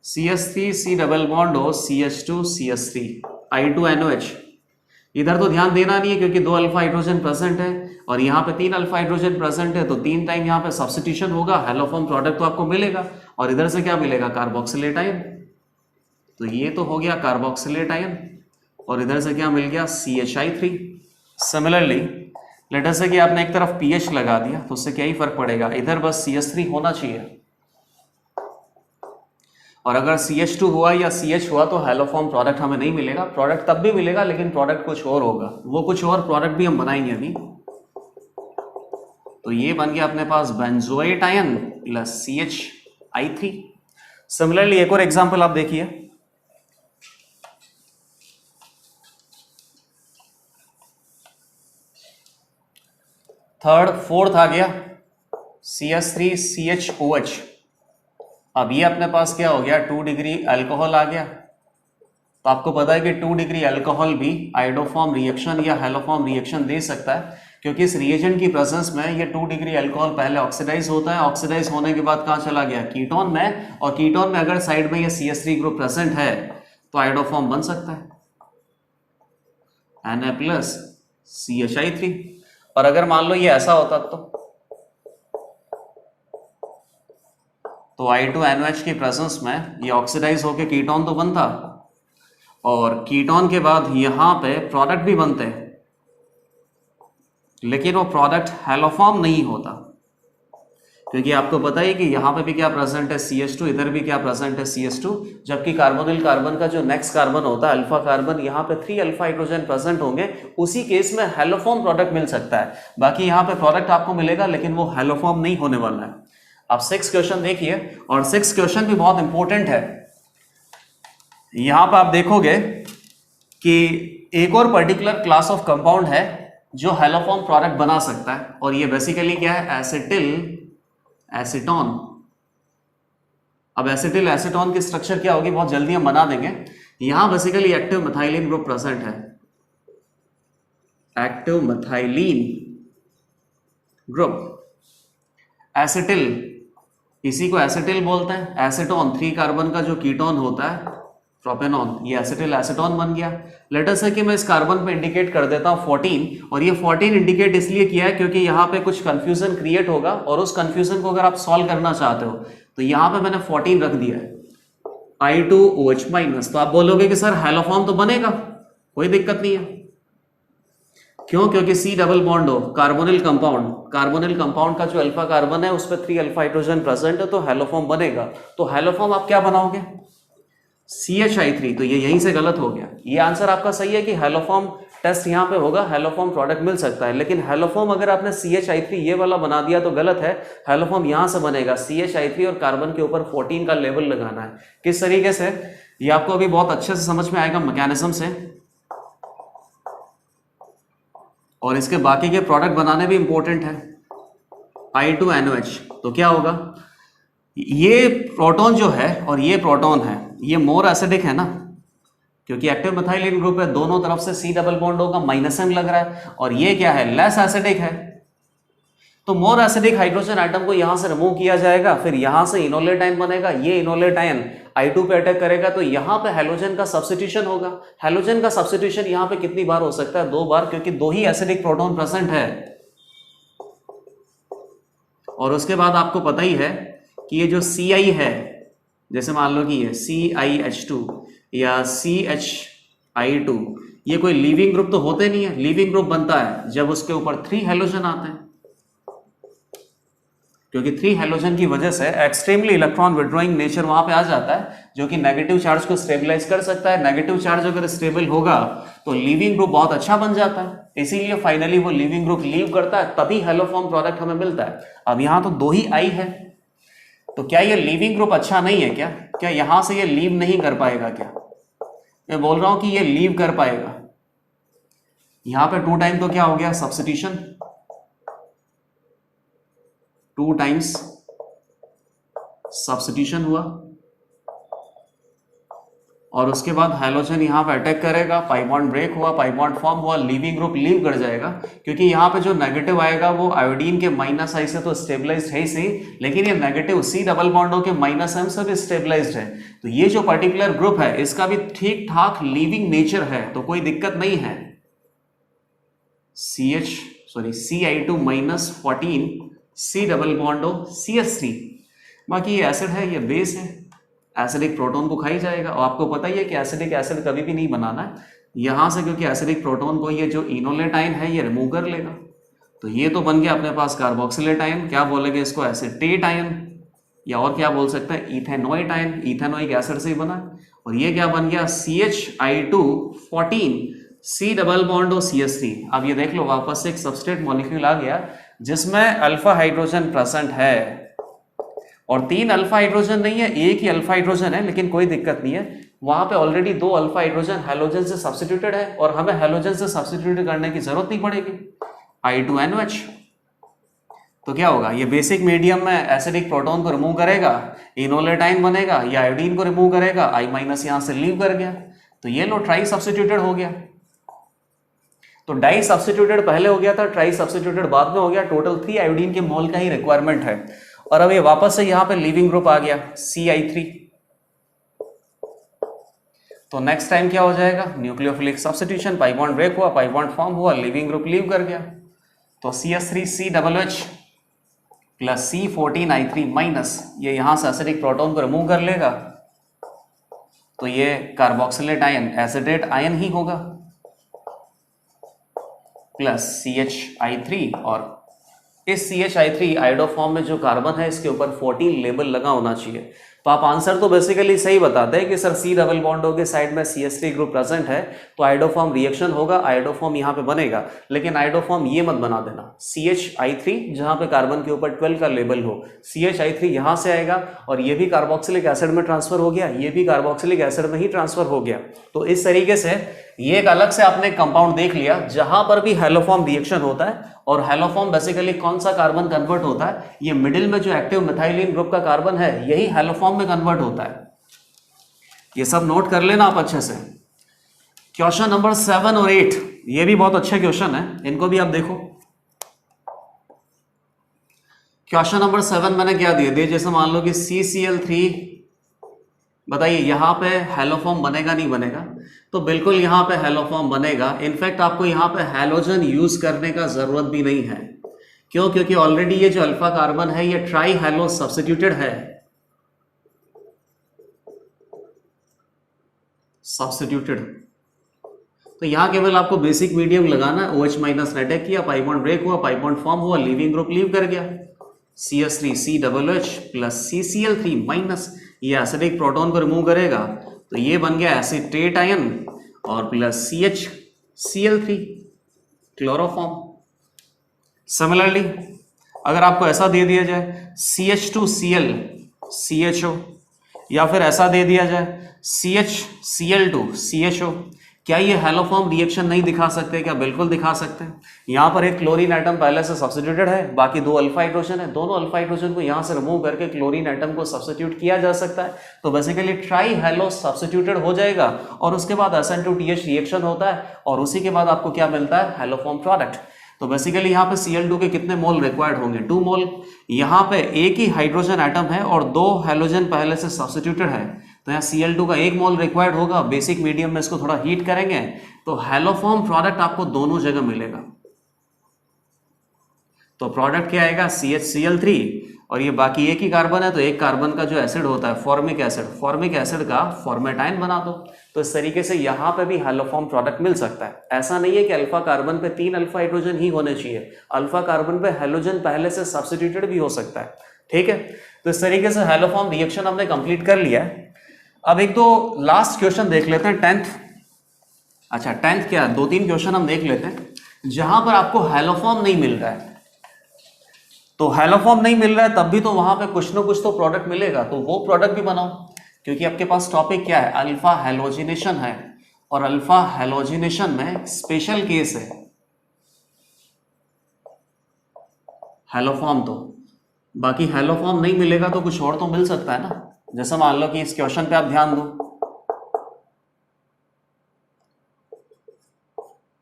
CH3 C double bond और CH2 CH3 I2NOH। इधर तो ध्यान देना नहीं है क्योंकि 2 अल्फा हाइड्रोजन प्रेजेंट है और यहाँ पे 3 अल्फा हाइड्रोजन प्रेजेंट है, तो 3 टाइम यहाँ पे सब्स्टिट्यूशन होगा, हेलोफॉर्म प्रोडक्ट तो आपको मिलेगा, और इधर से क्या मिलेगा, कार्बोक्सिलेट आयन। तो ये तो हो गया कार्बोक्सिलेट आयन, और इधर से क्या मिल गया, CHI3। सिमिलरली लेट अस से कि आपने एक तरफ pH लगा दिया, तो उससे क्या ही फर्क पड़ेगा, इधर बस CH3 होना चाहिए, और अगर CH2 हुआ या CH हुआ तो हेलोफॉर्म प्रोडक्ट हमें नहीं मिलेगा। प्रोडक्ट तब भी मिलेगा लेकिन प्रोडक्ट कुछ और होगा, वो कुछ और प्रोडक्ट भी हम बनाएंगे अभी। तो ये बन गया अपने पास benzoate ion plus CHI3। Similarly एक और एग्जांपल आप देखिए, थर्ड फोर्थ आ गया CH3 CHOH। अब ये अपने पास क्या हो गया, 2 डिग्री अल्कोहल आ गया। तो आपको पता है कि 2 डिग्री अल्कोहल भी आइडोफॉर्म रिएक्शन या हेलोफॉर्म रिएक्शन दे सकता है, क्योंकि इस रिएजेंट की प्रेजेंस में ये 2 डिग्री अल्कोहल पहले ऑक्सीडाइज होता है, ऑक्सीडाइज होने के बाद कहाँ चला गया, कीटोन में, और कीटोन में अगर साइड में ये CH3 ग्रुप प्रेजेंट है तो आयोडोफॉर्म बन सकता है Na+CHI3। और अगर मान लो ये ऐसा होता तो I2NOH की प्रेजेंस में ये ऑक्सीडाइज होकर कीटोन तो बनता, और कीटोन के बाद यहां पे प्रोडक्ट भी बनते हैं, लेकिन वो प्रोडक्ट हैलोफॉर्म नहीं होता, क्योंकि आपको पता ही कि यहां पे भी क्या प्रेजेंट है CH2, इधर भी क्या प्रेजेंट है CH2, जबकि कार्बोनिल कार्बन का जो नेक्स्ट कार्बन होता है अल्फा कार्बन, यहां पे 3 अल्फा हाइड्रोजन प्रेजेंट होंगे, उसी केस में हैलोफॉर्म प्रोडक्ट मिल सकता है। बाकी यहां पे प्रोडक्ट आपको मिलेगा लेकिन वो हैलोफॉर्म नहीं होने वाला है। अब 6 क्वेश्चन देखिए, और 6 क्वेश्चन भी बहुत इंपॉर्टेंट है। यहां पर आप देखोगे कि एक और पर्टिकुलर क्लास ऑफ कंपाउंड है जो हैलोफॉर्म प्रोडक्ट बना सकता है, और ये बेसिकली क्या है, एसिटिल एसीटोन। अब एसिटिल एसीटोन की स्ट्रक्चर क्या होगी बहुत जल्दी हम बना देंगे। यहां basically active methylene group present है, एक्टिव मिथाइलिन ग्रुप। एसिटिल, इसी को एसिटिल बोलते हैं। एसीटोन 3 कार्बन का जो कीटोन होता है प्रोपेनॉन, ये एसिटिल एसीटोन बन गया। लेट अस से कि मैं इस कार्बन पे इंडिकेट कर देता हूं 14, और ये 14 इंडिकेट इसलिए किया है क्योंकि यहां पे कुछ कंफ्यूजन क्रिएट होगा, और उस कंफ्यूजन को अगर आप सॉल्व करना चाहते हो तो यहां पे मैंने 14 रख दिया है, I2OH-। तो आप बोलोगे कि सर हैलोफॉर्म तो बनेगा, कोई दिक्कत नहीं है। क्यों? क्योंकि C डबल बॉन्ड हो, कार्बोनिल कंपाउंड का जो अल्फा कार्बन है उस पर 3 अल्फा हाइड्रोजन प्रेजेंट है, तो हैलोफॉर्म बनेगा। तो हैलोफॉर्म आप क्या बनाओगे, CHI3। तो ये यहीं से गलत हो गया। ये आंसर आपका सही है कि हैलोफॉर्म टेस्ट यहाँ पे होगा, हैलोफॉर्म प्रोडक्ट मिल सकता है, लेकिन हैलोफॉर्म अगर आपने CHI3 ये वाला बना दिया तो गलत है। हैलोफॉर्म यहां से बनेगा, CHI3 और कार्बन के ऊपर 14 का लेवल लगाना है। किस तरीके से, ये आपको अभी बहुत अच्छे से समझ में आएगा मैकेनिज्म से, और इसके बाकी के प्रोडक्ट बनाने भी इंपॉर्टेंट है। I2NOH, तो क्या होगा, ये प्रोटॉन जो है और ये प्रोटॉन है, ये मोर एसिडिक है ना, क्योंकि एक्टिव मिथाइलिन ग्रुप है, दोनों तरफ से C डबल बॉन्ड होगा, -M लग रहा है, और ये क्या है, लेस एसिडिक है। तो मोर एसिडिक हाइड्रोजन आइटम को यहां से रिमूव किया जाएगा, फिर यहां से इनोलेट आयन बनेगा, ये इनोलेट आयन I2 पे अटैक करेगा, तो यहां पे हैलोजन का सब्स्टिट्यूशन होगा। हैलोजन का सब्स्टिट्यूशन यहां पे कितनी बार हो सकता है, 2 बार, क्योंकि 2 ही एसिडिक प्रोटॉन प्रेजेंट है। और उसके बाद आपको पता ही है कि ये जो Ci है, जैसे मान लो कि ये CiH2 या CHI2, ये कोई लीविंग ग्रुप तो होते नहीं है। लीविंग ग्रुप बनता है जब उसके ऊपर 3 हैलोजन आते हैं, क्योंकि 3 हैलोजन की वजह से एक्सट्रीमली इलेक्ट्रॉन विड्रॉइंग नेचर वहां पे आ जाता है, जो कि नेगेटिव चार्ज को स्टेबलाइज कर सकता है। नेगेटिव चार्ज अगर स्टेबल होगा तो लीविंग ग्रुप बहुत अच्छा बन जाता है, इसीलिए फाइनली वो लीविंग ग्रुप लीव करता है, तभी हैलोफॉर्म प्रोडक्ट हमें मिलता है। अब यहां तो 2 ही आई है, तो क्या ये लीविंग ग्रुप अच्छा नहीं है क्या? क्या यहां से ये लीव नहीं कर पाएगा क्या? मैं बोल रहा हूं कि ये लीव कर पाएगा। यहां पे 2 टाइम तो क्या हो गया, सब्स्टिट्यूशन, 2 टाइम्स सब्स्टिट्यूशन हुआ, और उसके बाद हैलोजन यहां पे अटैक करेगा, पाई बॉन्ड ब्रेक हुआ, पाई बॉन्ड फॉर्म हुआ, लीविंग ग्रुप लीव कर जाएगा, क्योंकि यहां पे जो नेगेटिव आएगा वो आयोडीन के -I से तो स्टेबलाइज्ड है ही सही, लेकिन ये नेगेटिव C डबल बॉन्डों के -M से भी स्टेबलाइज्ड है। तो ये जो पर्टिकुलर ग्रुप है इसका भी ठीक ठाक लीविंग नेचर है, तो कोई दिक्कत नहीं है। CI2 -14 C double बॉन्डो CH3। बाकी ये एसिड है, ये बेस है, एसिडिक प्रोटॉन को खाई जाएगा, और आपको पता ही है कि एसिडिक एसिड कभी भी नहीं बनाना है यहां से, क्योंकि एसिडिक प्रोटॉन को ये जो इनोलेट आयन है ये रिमूव कर लेगा। तो ये तो बन गया अपने पास कार्बोक्सिलेट आयन, क्या बोलेंगे इसको, एसिटेट आयन, या और क्या बोल सकते हैं, इथेनोइट आयन, इथेनोइक एसिड से ही बना। और ये क्या बन गया, CHI2 14 C डबल बॉन्ड और CH3। अब ये देख लो वापस से एक सबस्ट्रेट मॉलिक्यूल आ गया जिसमें अल्फा हाइड्रोजन प्रेजेंट है, और 3 अल्फा हाइड्रोजन नहीं है, एक ही अल्फा हाइड्रोजन है, लेकिन कोई दिक्कत नहीं है, वहां पे ऑलरेडी 2 अल्फा हाइड्रोजन हैलोजन से सब्स्टिट्यूटेड है, और हमें हैलोजन से सब्स्टिट्यूट करने की जरूरत नहीं पड़ेगी। I2NOH, तो क्या होगा, ये बेसिक मीडियम में एसिडिक प्रोटॉन को रिमूव करेगा, इनोलेट आयन बनेगा, या आयोडीन को रिमूव करेगा, I- यहां से लीव कर गया, तो ये लो ट्राई सब्स्टिट्यूटेड हो गया। तो डाई सब्स्टिट्यूटेड पहले हो गया था, ट्राई सब्स्टिट्यूटेड बाद में हो गया। टोटल 3 आयोडीन के मोल का ही रिक्वायरमेंट है, और अब ये वापस से यहां पे लीविंग ग्रुप आ गया CI3। तो नेक्स्ट टाइम क्या हो जाएगा, nucleophilic substitution, pi bond break हुआ, पाई बॉन्ड फॉर्म हुआ, लिविंग ग्रुप लीव कर गया, तो CH3COOH प्लस C14I3 माइनस, ये यहां से एसिडिक प्रोटॉन को रिमूव कर लेगा, तो ये कार्बोक्सिलेट आयन एसिडेट आयन ही होगा, प्लस CH3, और इस CH3 आयोडो फॉर्म में जो कार्बन है इसके ऊपर 14 लेबल लगा होना चाहिए। तो आप आंसर तो बेसिकली सही बताते हैं कि सर C डबल बॉन्ड हो के साइड में CH3 ग्रुप प्रेजेंट है तो आयोडोफॉर्म रिएक्शन होगा, आयोडोफॉर्म यहाँ पे बनेगा, लेकिन आयोडोफॉर्म ये मत बना देना CH3 जहाँ पे कार्बन के ऊपर 12 का लेबल हो, CH3 यहाँ से आएगा और ये भी कार्बोक्सिलिक एसिड में ट्रांसफर हो गया, ये भी कार्बोक्सिलिक एसिड में ही ट्रांसफर हो गया। तो इस तरीके से ये एक अलग से आपने कंपाउंड देख लिया जहां पर भी हैलोफॉर्म रिएक्शन होता है, और हैलोफॉर्म बेसिकली कौन सा कार्बन कन्वर्ट होता है, ये मिडिल में जो एक्टिव मिथाइलिन ग्रुप का कार्बन है यही हैलोफॉर्म में कन्वर्ट होता है। ये सब नोट कर लेना आप अच्छे से। क्वेश्चन नंबर 7 और 8 ये भी बहुत अच्छे क्वेश्चन है, इनको भी आप देखो। क्वेश्चन नंबर 7 मैंने क्या दिए, जैसे मान लो कि CCl3, बताइए यहाँ पे हैलोफॉर्म बनेगा नहीं बनेगा, तो बिल्कुल यहाँ पे हैलोफॉर्म बनेगा। इनफैक्ट आपको यहाँ पे हैलोजन यूज करने का जरूरत भी नहीं है, क्यों, क्योंकि ऑलरेडी ये जो अल्फा कार्बन है ये ट्राई हैलो सब्स्टिट्यूटेड है, सब्स्टिट्यूटेड। तो यहाँ केवल आपको बेसिक मीडियम लगाना है, OH माइनस ने अटैक किया, पाई बॉन्ड ब्रेक हुआ, पाई बॉन्ड फॉर्म हुआ, लिविंग ग्रुप लीव कर गया, CH3COOH प्लस CCl3 माइनस, ये एसिडिक प्रोटॉन को रिमूव करेगा तो ये बन गया एसिटेट आयन और प्लस CHCl3 क्लोरोफॉर्म। सिमिलरली अगर आपको ऐसा दे दिया जाए CH2Cl CHO, या फिर ऐसा दे दिया जाए CHCl2 CHO, क्या ये हैलोफॉर्म रिएक्शन नहीं दिखा सकते? क्या बिल्कुल दिखा सकते हैं। यहाँ पर एक क्लोरीन एटम पहले से सब्स्टिट्यूटेड है, बाकी 2 अल्फा हाइड्रोजन है, दोनों अल्फा हाइड्रोजन को यहाँ से रिमूव करके क्लोरीन एटम को सब्स्टिट्यूट किया जा सकता है, तो बेसिकली ट्राई हैलो सब्स्टिट्यूटेड हो जाएगा और उसके बाद SN2TH रिएक्शन होता है और उसी के बाद आपको क्या मिलता है, हैलोफॉर्म प्रोडक्ट। तो बेसिकली यहाँ पे Cl2 के कितने मोल रिक्वायर्ड होंगे, 2 मोल। यहाँ पे एक ही हाइड्रोजन एटम है और 2 हैलोजन पहले से सब्स्टिट्यूटेड है, तो यहाँ Cl2 का 1 मोल रिक्वायर्ड होगा। बेसिक मीडियम में इसको थोड़ा हीट करेंगे तो हैलोफॉर्म प्रोडक्ट आपको दोनों जगह मिलेगा। तो प्रोडक्ट क्या आएगा, CHCl3, और ये बाकी एक ही कार्बन है तो एक कार्बन का जो एसिड होता है फॉर्मिक एसिड, फॉर्मिक एसिड का फॉर्मेटाइन बना दो। तो इस तरीके से यहाँ पे भी हैलोफॉर्म प्रोडक्ट मिल सकता है। ऐसा नहीं है कि अल्फा कार्बन पे 3 अल्फा हाइड्रोजन ही होने चाहिए, अल्फा कार्बन पे हैलोजन पहले से सब्स्टिट्यूटेड भी हो सकता है, ठीक है। तो इस तरीके से हैलोफॉर्म रिएक्शन हमने कंप्लीट कर लिया है। अब एक दो लास्ट क्वेश्चन देख लेते हैं, 10th। अच्छा 10th क्या, 2-3 क्वेश्चन हम देख लेते हैं जहां पर आपको हैलोफॉर्म नहीं मिल रहा है। तो हैलोफॉर्म नहीं मिल रहा है तब भी तो वहां पे कुछ ना कुछ तो प्रोडक्ट मिलेगा, तो वो प्रोडक्ट भी बनाओ, क्योंकि आपके पास टॉपिक क्या है, अल्फा हैलोजिनेशन है, और अल्फा हैलोजिनेशन में स्पेशल केस है हैलोफॉर्म। तो बाकी हैलोफॉर्म नहीं मिलेगा तो कुछ और तो मिल सकता है ना। जैसे मान लो कि इस क्वेश्चन पे आप ध्यान दो,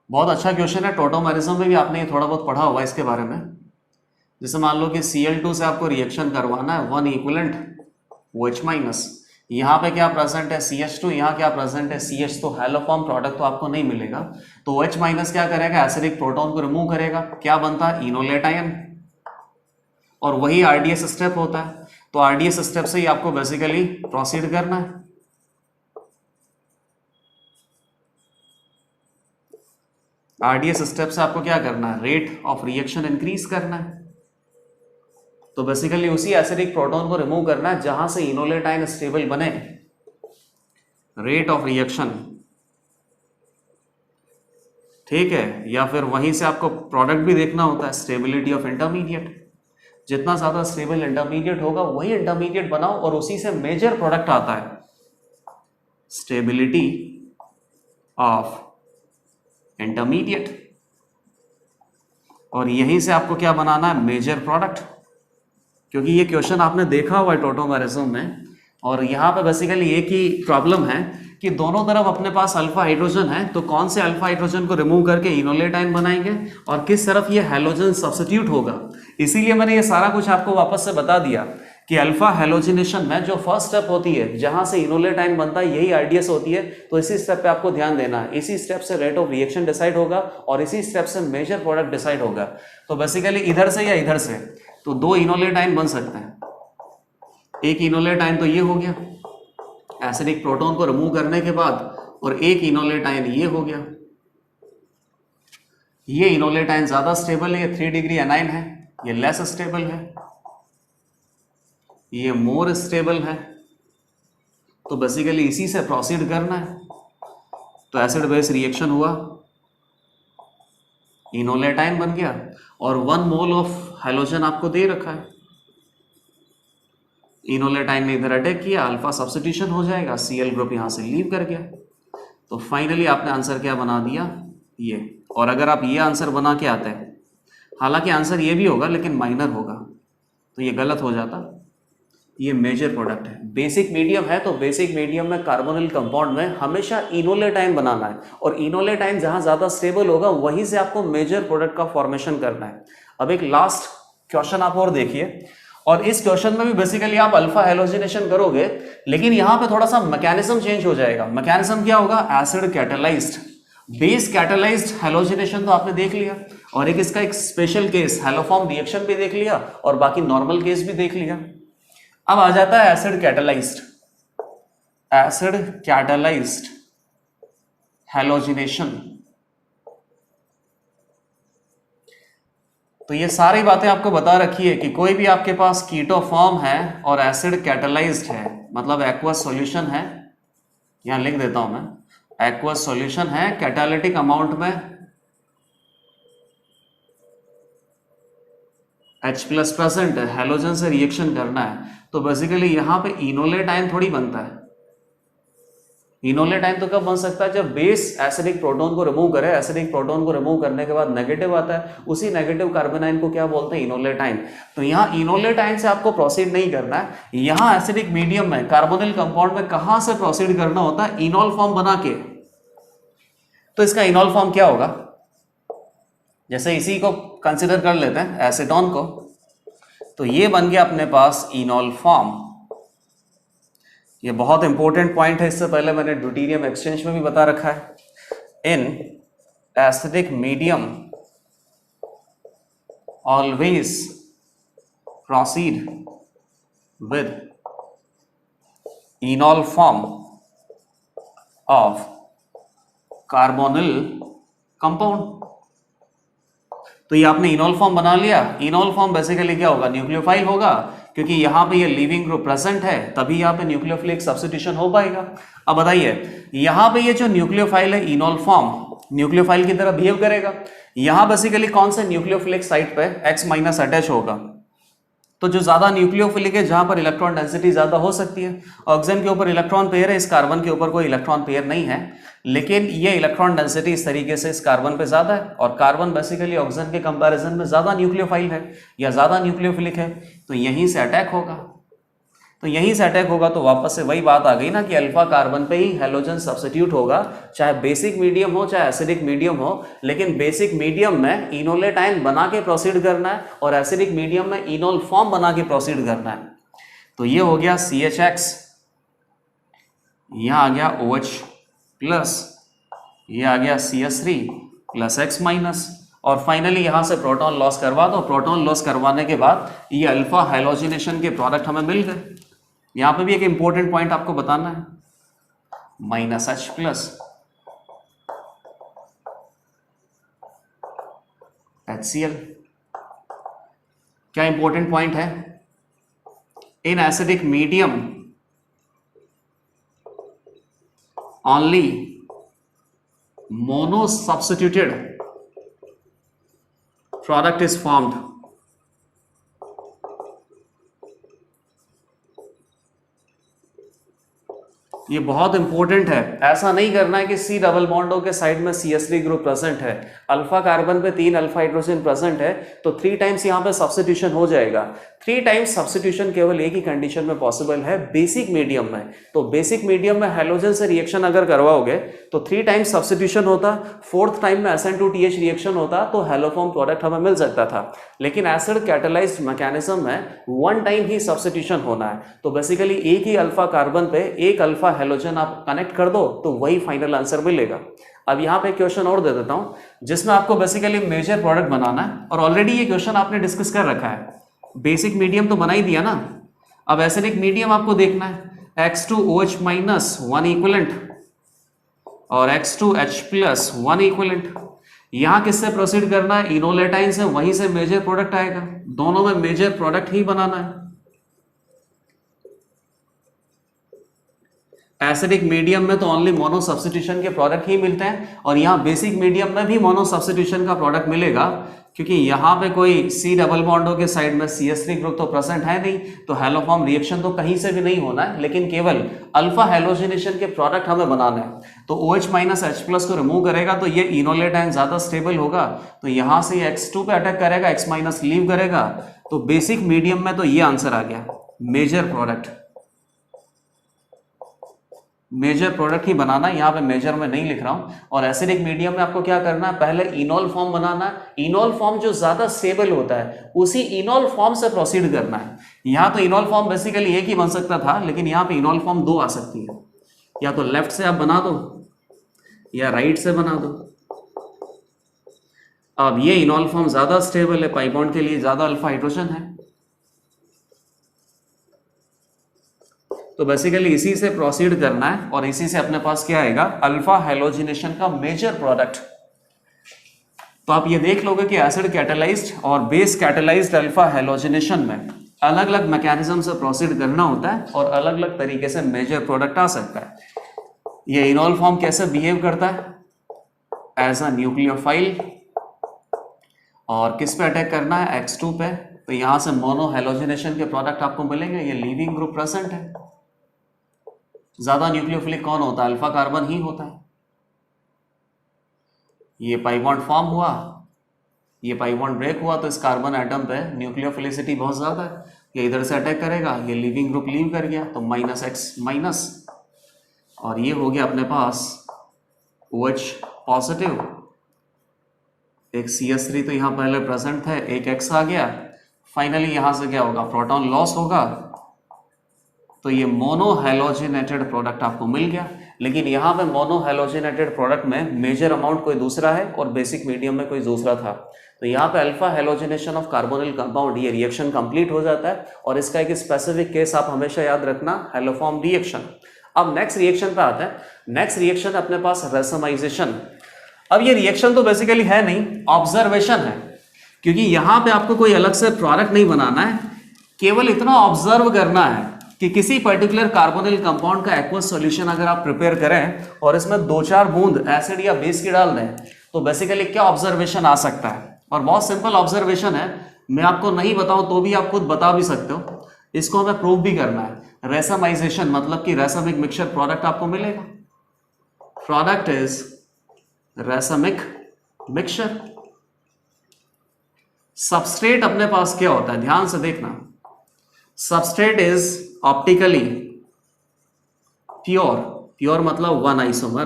बहुत अच्छा क्वेश्चन है, टोटोमेरिज्म में भी आपने ये थोड़ा बहुत पढ़ा होगा इसके बारे में। जैसे मान लो कि Cl2 से आपको रिएक्शन करवाना है 1 इक्विवेलेंट OH माइनस, यहाँ पे क्या प्रेजेंट है CH2, यहाँ क्या प्रेजेंट है CH, तो हैलोफॉर्म प्रोडक्ट तो आपको नहीं मिलेगा। तो OH माइनस क्या करेगा, एसिडिक प्रोटॉन को रिमूव करेगा, क्या बनता है, इनोलेट आयन, और वही RDS स्टेप होता है। तो RDS स्टेप से ही आपको बेसिकली प्रोसीड करना है। RDS स्टेप से आपको क्या करना है, रेट ऑफ रिएक्शन इंक्रीज करना है। तो बेसिकली उसी एसिडिक प्रोटॉन को रिमूव करना है जहां से इनोलेट आयन स्टेबल बने, रेट ऑफ रिएक्शन, ठीक है। या फिर वहीं से आपको प्रोडक्ट भी देखना होता है, स्टेबिलिटी ऑफ इंटरमीडिएट। जितना ज्यादा स्टेबल इंटरमीडिएट होगा वही इंटरमीडिएट बनाओ, और उसी से मेजर प्रोडक्ट आता है, स्टेबिलिटी ऑफ इंटरमीडिएट, और यहीं से आपको क्या बनाना है, मेजर प्रोडक्ट। क्योंकि ये क्वेश्चन आपने देखा हुआ है टोटोमेरिज्म में, और यहाँ पे बेसिकली एक ही प्रॉब्लम है कि दोनों तरफ अपने पास अल्फा हाइड्रोजन है, तो कौन से अल्फा हाइड्रोजन को रिमूव करके इनोलेट आयन बनाएंगे और किस तरफ ये हैलोजन सब्स्टिट्यूट होगा। इसीलिए मैंने ये सारा कुछ आपको वापस से बता दिया कि अल्फा हेलोजिनेशन में जो फर्स्ट स्टेप होती है जहां से इनोलेट आयन बनता है यही आरडीएस होती है। तो इसी स्टेप पे आपको ध्यान देना है, इसी स्टेप से रेट ऑफ रिएक्शन डिसाइड होगा और इसी स्टेप से मेजर प्रोडक्ट डिसाइड होगा। तो बेसिकली इधर से या इधर से तो दो इनोलेट आयन बन सकते हैं। एक इनोलेट आयन तो ये हो गया एसिडिक प्रोटॉन को रिमूव करने के बाद, और एक इनोलेट आयन ये हो गया। ये इनोलेट आयन ज्यादा स्टेबल है, ये 3 डिग्री एनाइन है, ये लेस स्टेबल है, ये मोर स्टेबल है। तो बेसिकली इसी से प्रोसीड करना है। तो एसिड बेस रिएक्शन हुआ, इनोलेट आयन बन गया और 1 मोल ऑफ हाइड्रोजन आपको दे रखा है। इनोलेट आयन ने इधर अटैक किया, अल्फा सब्स्टिट्यूशन हो जाएगा, Cl ग्रुप यहां से लीव कर गया। तो फाइनली आपने आंसर क्या बना दिया, ये। और अगर आप ये आंसर बना के आते हैं, हालांकि आंसर ये भी होगा लेकिन माइनर होगा, तो ये गलत हो जाता। ये मेजर प्रोडक्ट है। बेसिक मीडियम है तो बेसिक मीडियम में कार्बोनिल कंपाउंड में हमेशा इनोलेट आयन बनाना है, और इनोलेट आयन जहां ज्यादा स्टेबल होगा वहीं से आपको मेजर प्रोडक्ट का फॉर्मेशन करना है। अब एक लास्ट क्वेश्चन आप और देखिए, और इस क्वेश्चन में भी बेसिकली आप अल्फा हेलोजिनेशन करोगे, लेकिन यहां पे थोड़ा सा मैकेनिज्म चेंज हो जाएगा। मैकेनिज्म क्या होगा, acid catalysed, base catalysed halogenation तो आपने देख लिया, और एक इसका एक स्पेशल केस हेलोफॉर्म रिएक्शन भी देख लिया, और बाकी नॉर्मल केस भी देख लिया। अब आ जाता है acid catalysed, acid catalysed halogenation. तो ये सारी बातें आपको बता रखी है कि कोई भी आपके पास कीटो फॉर्म है और एसिड कैटालाइज्ड है, मतलब एक्वस सॉल्यूशन है, यहां लिख देता हूं मैं, एक्वस सॉल्यूशन है, कैटालिटिक अमाउंट में H प्लस प्रेजेंट है, हेलोजन से रिएक्शन करना है। तो बेसिकली यहां पे इनोलेट आयन थोड़ी बनता है। इनोलेट आयन तो कब बन सकता है, जब बेस एसिडिक प्रोटॉन को रिमूव करे। एसिडिक प्रोटॉन को रिमूव करने के बाद नेगेटिव आता है, उसी नेगेटिव कार्बन आयन को क्या बोलते हैं, इनोलेट आयन। तो यहाँ इनोलेट आयन से आपको प्रोसीड नहीं करना है, यहाँ एसिडिक मीडियम में कार्बोनिल कंपाउंड में कहां से प्रोसीड करना होता है, इनोल फॉर्म बना के। तो इसका इनोल फॉर्म क्या होगा, जैसे इसी को कंसिडर कर लेते हैं एसीटोन को, तो ये बन गया अपने पास इनोल फॉर्म। ये बहुत इंपॉर्टेंट पॉइंट है, इससे पहले मैंने ड्यूटेरियम एक्सचेंज में भी बता रखा है। In acidic medium always proceed with enol form of carbonyl compound. तो ये आपने इनोल फॉर्म बना लिया। इनोल फॉर्म बेसिकली क्या होगा, न्यूक्लियोफाइल होगा, क्योंकि यहां पे ये लिविंग ग्रुप प्रेजेंट है, तभी यहां पे न्यूक्लियोफिलिक सब्स्टिट्यूशन हो पाएगा। अब बताइए, यहां पे ये जो न्यूक्लियोफाइल है इनोल फॉर्म न्यूक्लियोफाइल की तरह बिहेव करेगा। यहां बेसिकली कौन से न्यूक्लियोफिलिक साइट पे X माइनस अटैच होगा, तो जो ज्यादा न्यूक्लियोफिलिक है, जहां पर इलेक्ट्रॉन डेंसिटी ज्यादा हो सकती है। ऑक्सीजन के ऊपर इलेक्ट्रॉन पेयर है, इस कार्बन के ऊपर कोई इलेक्ट्रॉन पेयर नहीं है, लेकिन ये इलेक्ट्रॉन डेंसिटी इस तरीके से इस कार्बन पे ज्यादा है, और कार्बन बेसिकली ऑक्सीजन के कंपैरिजन में ज्यादा न्यूक्लियोफाइल है या ज्यादा न्यूक्लियोफिलिक है, तो यहीं से अटैक होगा। तो यहीं से अटैक होगा तो वापस से वही बात आ गई ना कि अल्फा कार्बन पे ही हेलोजन सब्स्टिट्यूट होगा, चाहे बेसिक मीडियम हो चाहे एसिडिक मीडियम हो, लेकिन बेसिक मीडियम में इनोलेट आयन बना के प्रोसीड करना है, और एसिडिक मीडियम में इनोल फॉर्म बना के प्रोसीड करना है। तो ये हो गया CHX, यहां आ गया OH प्लस, ये आ गया CS3 प्लस X माइनस, और फाइनली यहां से प्रोटॉन लॉस करवा दो। प्रोटॉन लॉस करवाने के बाद ये अल्फा हेलोजिनेशन के प्रोडक्ट हमें मिल गए। यहां पे भी एक इंपॉर्टेंट पॉइंट आपको बताना है, माइनस H प्लस HCl। क्या इंपॉर्टेंट पॉइंट है, in acidic medium only mono substituted product is formed। ये बहुत इंपॉर्टेंट है। ऐसा नहीं करना है कि सी डबल बॉन्डो के साइड में CH3 ग्रुप प्रेजेंट है, अल्फा कार्बन पे 3 अल्फा हाइड्रोजन प्रेजेंट है, तो 3 टाइम्स यहाँ पे सब्स्टिट्यूशन हो जाएगा। 3 टाइम्स सब्स्टिट्यूशन केवल एक ही कंडीशन में पॉसिबल है, बेसिक मीडियम में। तो बेसिक मीडियम में हैलोजन से रिएक्शन अगर करवाओगे तो 3 टाइम्स सब्स्टिट्यूशन होता, 4th टाइम में SN2TH रिएक्शन होता तो हैलोफॉर्म प्रोडक्ट हमें मिल सकता था। लेकिन एसिड कैटालाइज्ड मैकेनिज्म में 1 टाइम ही सब्स्टिट्यूशन होना है, तो बेसिकली एक ही अल्फा कार्बन पे एक अल्फा हैलोजन आप कनेक्ट कर दो तो वही फाइनल आंसर मिलेगा। अब यहाँ पे क्वेश्चन और दे देता हूं जिसमें आपको बेसिकली मेजर प्रोडक्ट बनाना है, और ऑलरेडी ये क्वेश्चन आपने डिस्कस कर रखा है। बेसिक मीडियम तो बना ही दिया ना, अब एसिडिक मीडियम आपको देखना है। X2OH माइनस 1 इक्विवेलेंट और X2H प्लस 1 इक्विवेलेंट। यहां किससे प्रोसीड करना है? इनोलेटाइन से, वहीं से मेजर प्रोडक्ट आएगा। दोनों में मेजर प्रोडक्ट ही बनाना है। एसिडिक मीडियम में तो ओनली मोनो सब्स्टिट्यूशन के प्रोडक्ट ही मिलते हैं, और यहाँ बेसिक मीडियम में भी मोनो सब्स्टिट्यूशन का प्रोडक्ट मिलेगा, क्योंकि यहाँ पे कोई सी डबल बॉन्डो के साइड में CH3 ग्रुप तो प्रेजेंट है नहीं, तो हैलोफॉर्म रिएक्शन तो कहीं से भी नहीं होना है, लेकिन केवल अल्फा हैलोजिनेशन के प्रोडक्ट हमें बनाना है। तो OH माइनस H प्लस को रिमूव करेगा तो ये इनोलेटाइन ज्यादा स्टेबल होगा, तो यहाँ से X2 पे अटैक करेगा, X माइनस लीव करेगा, तो बेसिक मीडियम में तो ये आंसर आ गया, मेजर प्रोडक्ट। मेजर प्रोडक्ट ही बनाना है, यहाँ पे मेजर में नहीं लिख रहा हूं। और एसिडिक मीडियम में आपको क्या करना है? पहले इनोल फॉर्म बनाना है। इनोल फॉर्म जो ज्यादा स्टेबल होता है उसी इनोल फॉर्म से प्रोसीड करना है। यहाँ तो इनोल फॉर्म बेसिकली एक ही बन सकता था, लेकिन यहाँ पे इनोल फॉर्म 2 आ सकती है, या तो लेफ्ट से आप बना दो या राइट से बना दो। अब ये इनोल फॉर्म ज्यादा स्टेबल है, पाई बॉन्ड के लिए ज्यादा अल्फा हाइड्रोजन है, तो बेसिकली इसी से प्रोसीड करना है, और इसी से अपने पास क्या आएगा? अल्फा हैलोजिनेशन का मेजर प्रोडक्ट। तो आप ये देख लोगे कि एसिड कैटालाइज्ड और बेस कैटालाइज्ड अल्फा हैलोजिनेशन में अलग अलग मैकेनिज्म से प्रोसीड करना होता है, और अलग अलग तरीके से मेजर प्रोडक्ट आ सकता है। ये इनोल फॉर्म कैसे बिहेव करता है? एज अ न्यूक्लियोफाइल, और किस पे अटैक करना है? X2 पे, तो यहां से मोनो हैलोजिनेशन के प्रोडक्ट आपको मिलेंगे। ये लीविंग ग्रुप प्रेजेंट है। ज्यादा न्यूक्लियोफिलिक कौन होता है? अल्फा कार्बन ही होता है। ये पाई बॉन्ड फॉर्म हुआ, ये पाई बॉन्ड ब्रेक हुआ, तो इस कार्बन एटम पे न्यूक्लियोफिलिसिटी बहुत ज्यादा है, ये इधर से अटैक करेगा, ये लीविंग ग्रुप लीव कर गया, तो -X माइनस, और ये हो गया अपने पास OH पॉजिटिव। एक CH3 तो यहां पहले प्रेजेंट है, एक X आ गया। फाइनली यहां से क्या होगा? प्रोटॉन लॉस होगा, तो ये मोनो हैलोजिनेटेड प्रोडक्ट आपको मिल गया। लेकिन यहाँ पे मोनो हैलोजिनेटेड प्रोडक्ट में मेजर अमाउंट कोई दूसरा है और बेसिक मीडियम में कोई दूसरा था, तो यहाँ पे alpha halogenation of carbonyl compound, ये रिएक्शन कंप्लीट हो जाता है। और इसका एक स्पेसिफिक केस आप हमेशा याद रखना, हैलोफॉर्म रिएक्शन। अब नेक्स्ट रिएक्शन पे आते हैं। नेक्स्ट रिएक्शन अपने पास रेसमाइजेशन। अब ये रिएक्शन तो बेसिकली है नहीं, ऑब्जर्वेशन है, क्योंकि यहाँ पे आपको कोई अलग से प्रोडक्ट नहीं बनाना है, केवल इतना ऑब्जर्व करना है कि किसी पर्टिकुलर कार्बोनिल कंपाउंड का एक्वस सॉल्यूशन अगर आप प्रिपेयर करें और इसमें 2-4 बूंद एसिड या बेस की डाल दें, तो बेसिकली क्या ऑब्जर्वेशन आ सकता है। और बहुत सिंपल ऑब्जर्वेशन है, मैं आपको नहीं बताऊं तो भी आप खुद बता भी सकते हो। इसको हमें प्रूव भी करना है। रेसमाइजेशन मतलब कि रेसमिक मिक्सचर प्रोडक्ट आपको मिलेगा। Product is racemic mixture. Substrate अपने पास क्या होता है? ध्यान से देखना। Substrate is optically pure. Pure मतलब 1 आइसोमर,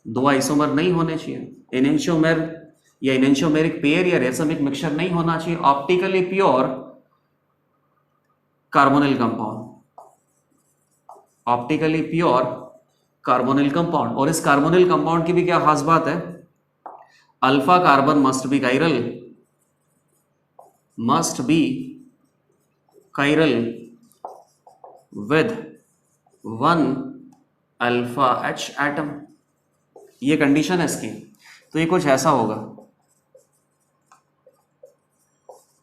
2 आइसोमर नहीं होने चाहिए। एनेंशियोमेर या एनेंशियोमेरिक पेयर या रेसमिक मिक्सचर नहीं होना चाहिए। Optically pure carbonyl compound, optically pure carbonyl compound. और इस कार्बोनिल कंपाउंड की भी क्या खास बात है? Alpha carbon must be chiral, must be chiral with 1 alpha H atom, ये कंडीशन है इसकी। तो ये कुछ ऐसा होगा,